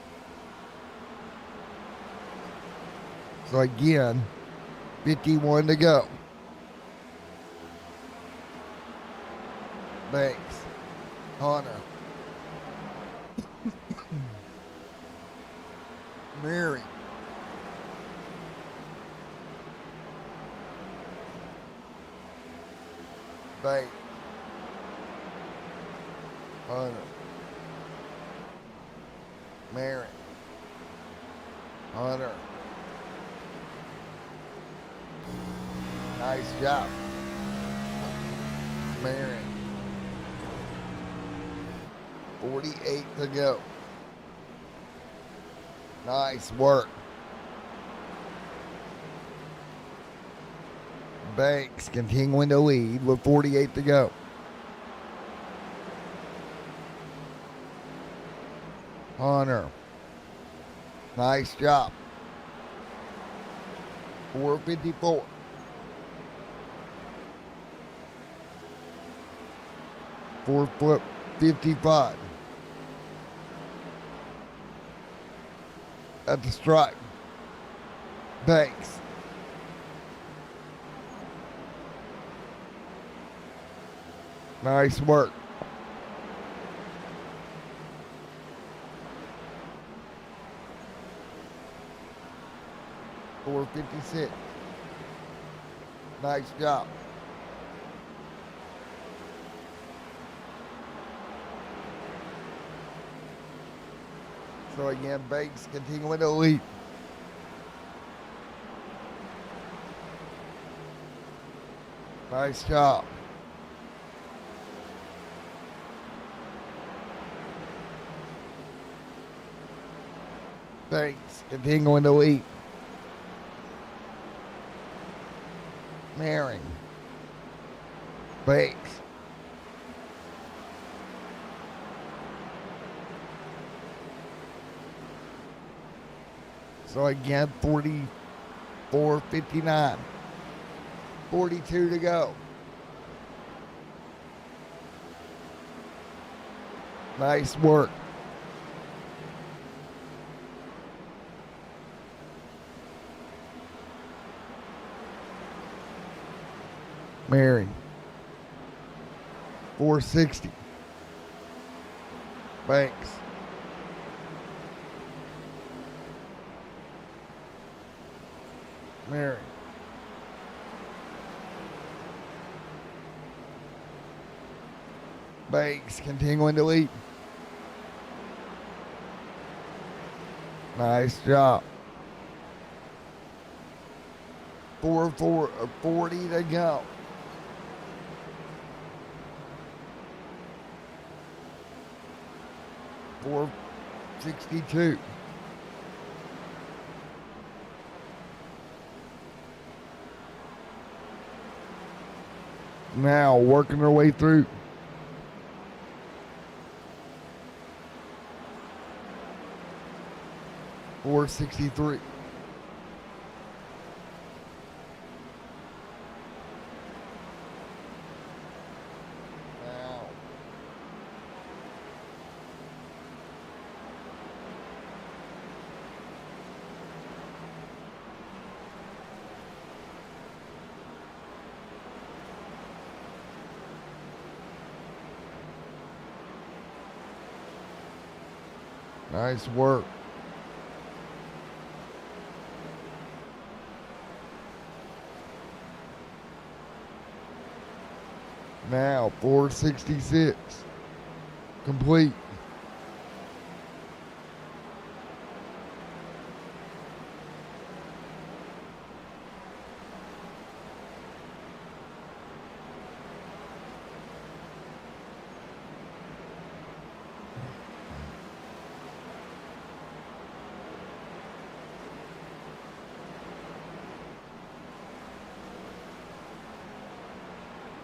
So again, 51 to go. Banks. Hunter. Mary. Banks. Hunter. Mary. Hunter. Nice job. Mary. 48 to go. Nice work. Banks continuing to lead with 48 to go. Hunter. Nice job. 4:54. .455. At the strike. Banks. Nice work. .456. Nice job. So again, Banks continuing to lead. Nice job. Banks continuing to lead. Maring. Banks. So again, 44:59. 42 to go. Nice work. Mary. 460. Banks. Mary. Banks continuing to lead. Nice job. 40 to go. 462. Now working their way through. .463. Now. Nice work. Now, 466. Complete.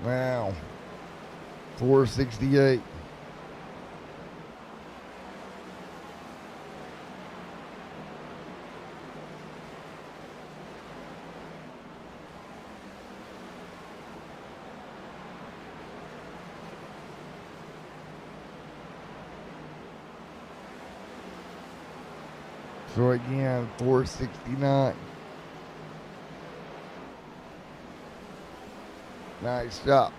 Now, 468. So again, 469. Nice job.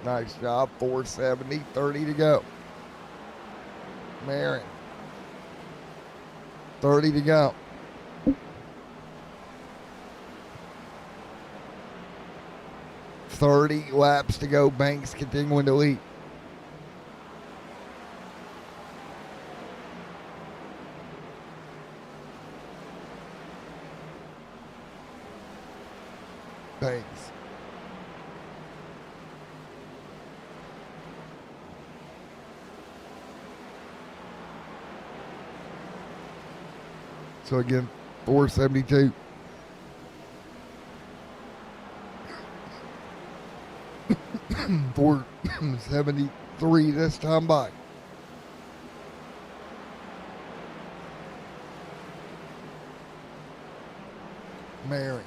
Nice job. 470, 30 to go. Marin. 30 to go. .30 laps to go. Banks continuing to lead. Banks. So again, 472. $473 this time by. Mary.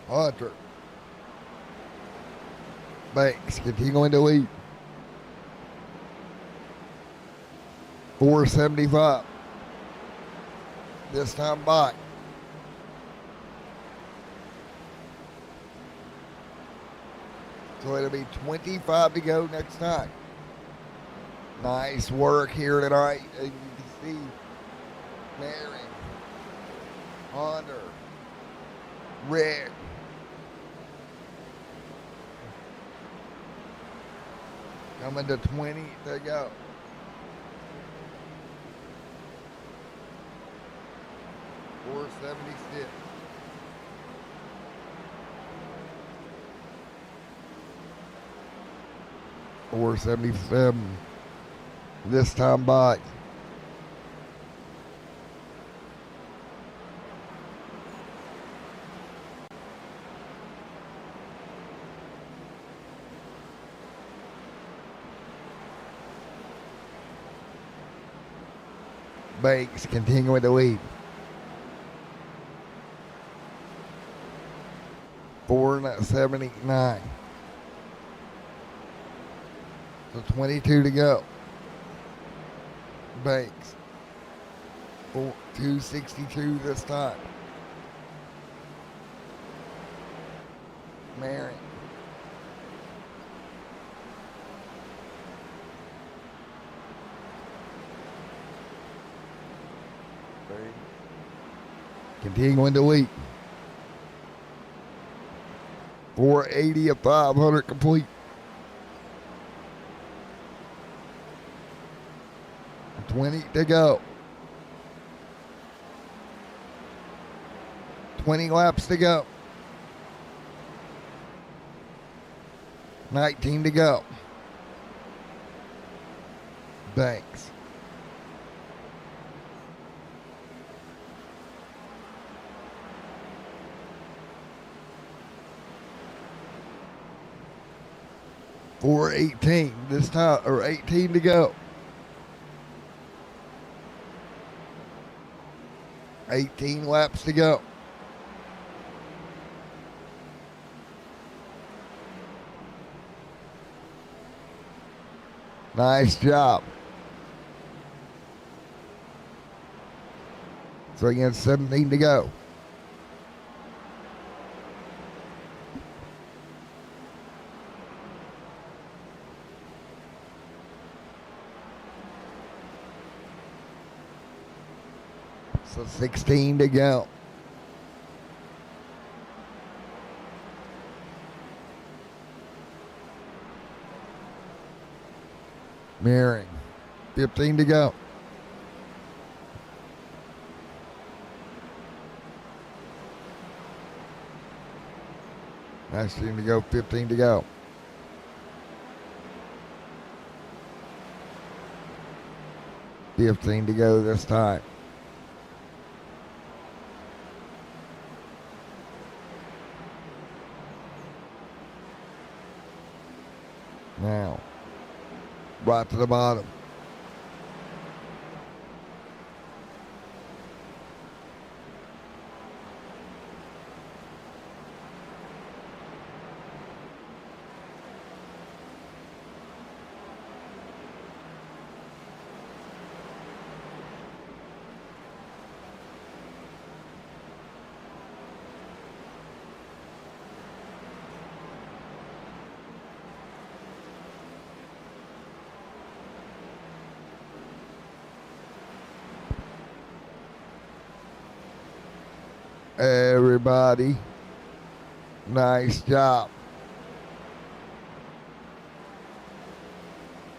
Hunter. Banks continuing to lead. 475. This time by. So it'll be 25 to go next time. Nice work here tonight. And you can see Mary, Hunter, Rick. Coming to 20 to go. .476. .477. This time by. Banks continuing to lead. 479. So 22 to go. Banks. 262 this time. Mary. Continuing to lead. 480 of 500 complete. 20 to go. 20 laps to go. 19 to go. Banks. For 18 this time, or 18 to go. 18 laps to go. Nice job. So again, 17 to go. So 16 to go. Mirroring. 15 to go. Nice team to go. 15 to go. $15 to go this time. Now, right to the bottom. Everybody, nice job.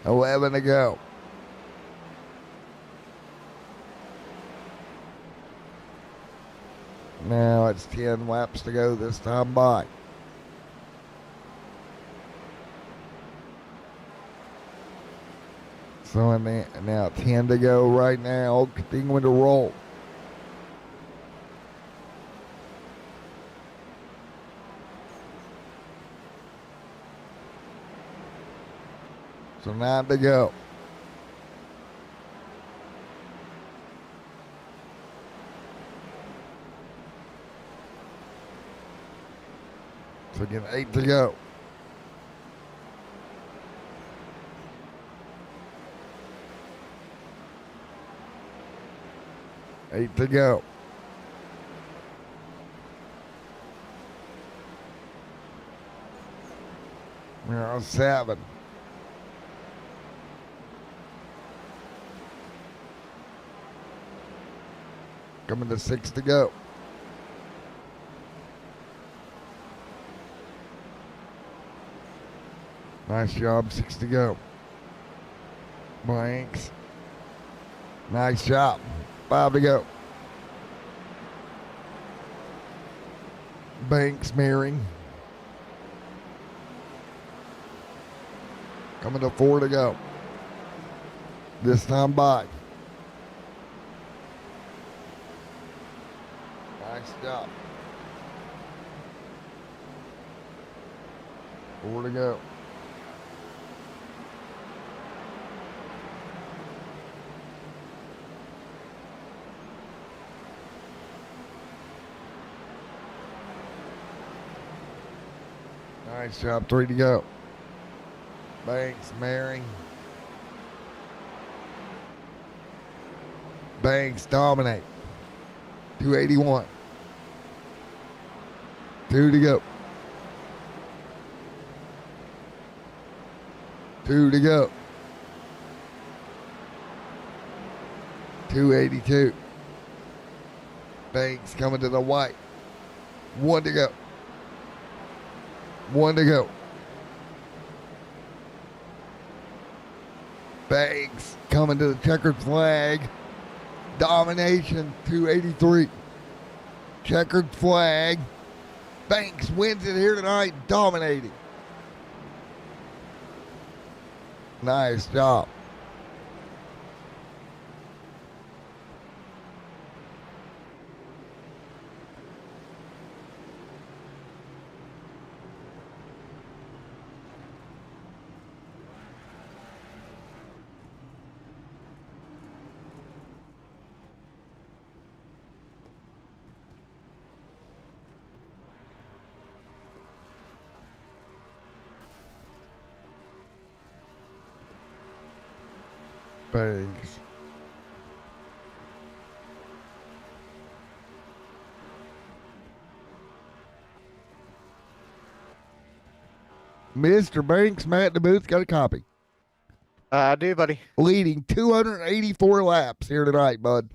11 to go. Now it's 10 laps to go this time by. So now 10 to go right now, continuing to roll. So 9 to go. So again, 8 to go. Eight to go. We're on 7. Coming to 6 to go. Nice job, 6 to go. Blanks. Nice job. 5 to go. Banks mirroring. Coming to 4 to go. This time by. Nice job. 4 to go. Nice job. 3 to go. Banks marrying. Banks dominate. 281. 2 to go. 2 to go. 282. Banks coming to the white. 1 to go. 1 to go. Banks coming to the checkered flag. Domination, 283. Checkered flag. Banks wins it here tonight, dominating. Nice job. Banks. Mr. Banks, Matt in the booth, got a copy. I do, buddy. Leading 284 laps here tonight, bud.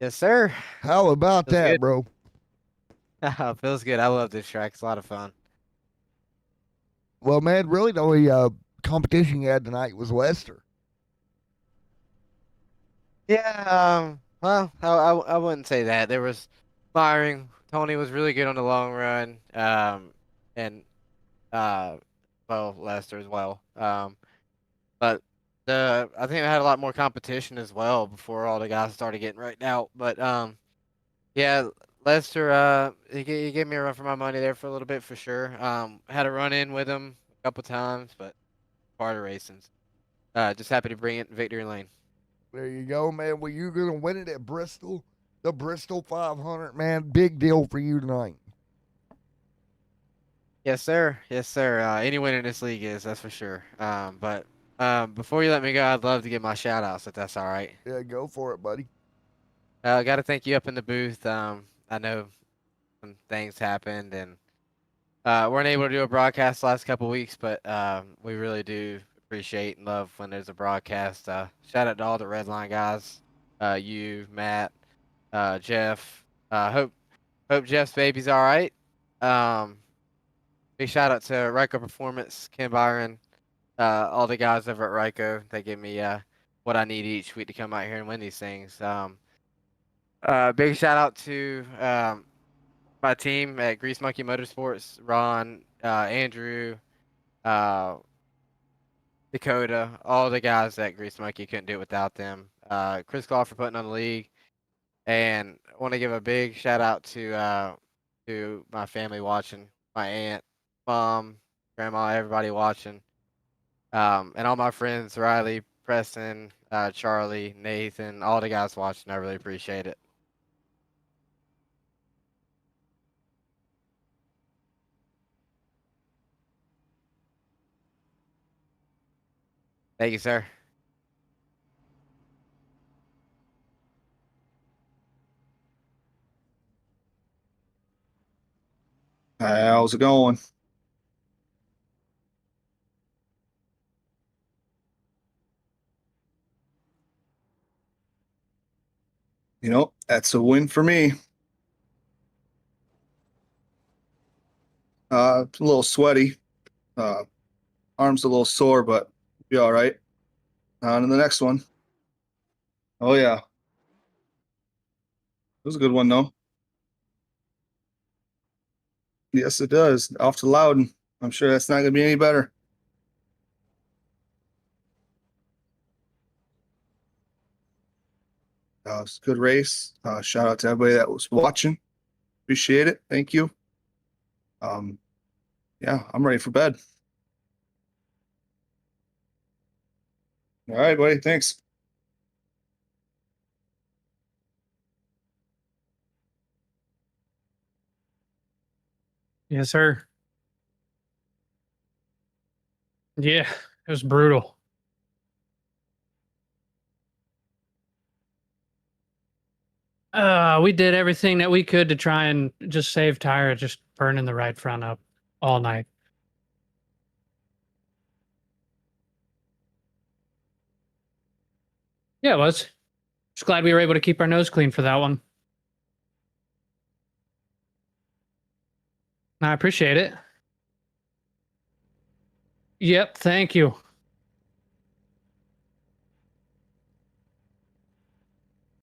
Yes, sir. How about Feels that, good. bro? Feels good. I love this track. It's a lot of fun. Well, man, really the only competition you had tonight was Lester. Yeah. Well, I wouldn't say that. There was firing. Tony was really good on the long run. And well, Lester as well. But I think I had a lot more competition as well before all the guys started getting right out. But yeah, Lester, he gave me a run for my money there for a little bit for sure. Had a run in with him a couple times, but part of racing. Just happy to bring it in victory lane. There you go, man. Well, you're going to win it at Bristol. The Bristol 500, man. Big deal for you tonight. Yes, sir. Yes, sir. Any win in this league is, that's for sure. But before you let me go, I'd love to give my shout outs if that's all right. Yeah, go for it, buddy. I got to thank you up in the booth. I know some things happened and weren't able to do a broadcast the last couple of weeks, but we really do appreciate and love when there's a broadcast. Shout out to all the Redline guys, you, Matt, Jeff. Hope Jeff's baby's all right. Big shout out to Ryko Performance, Ken Byron, all the guys over at Ryko. They give me what I need each week to come out here and win these things. Big shout out to my team at Grease Monkey Motorsports, Ron, Andrew, Dakota, all the guys at Grease Monkey. Couldn't do it without them. Chris Claw for putting on the league. And I want to give a big shout out to my family watching, my aunt, mom, grandma, everybody watching. And all my friends, Riley, Preston, Charlie, Nathan, all the guys watching. I really appreciate it. Thank you, sir. How's it going? That's a win for me. It's a little sweaty. Arm's a little sore, but be all right. On to the next one. Oh, yeah. It was a good one, though. Yes, it does. Off to Loudon. I'm sure that's not going to be any better. It's a good race. Shout out to everybody that was watching. Appreciate it. Thank you. Yeah, I'm ready for bed. All right, buddy. Thanks. Yes, sir. Yeah, it was brutal. We did everything that we could to try and just save tire, just burning the right front up all night. Yeah, it was. Just glad we were able to keep our nose clean for that one. I appreciate it. Yep, thank you.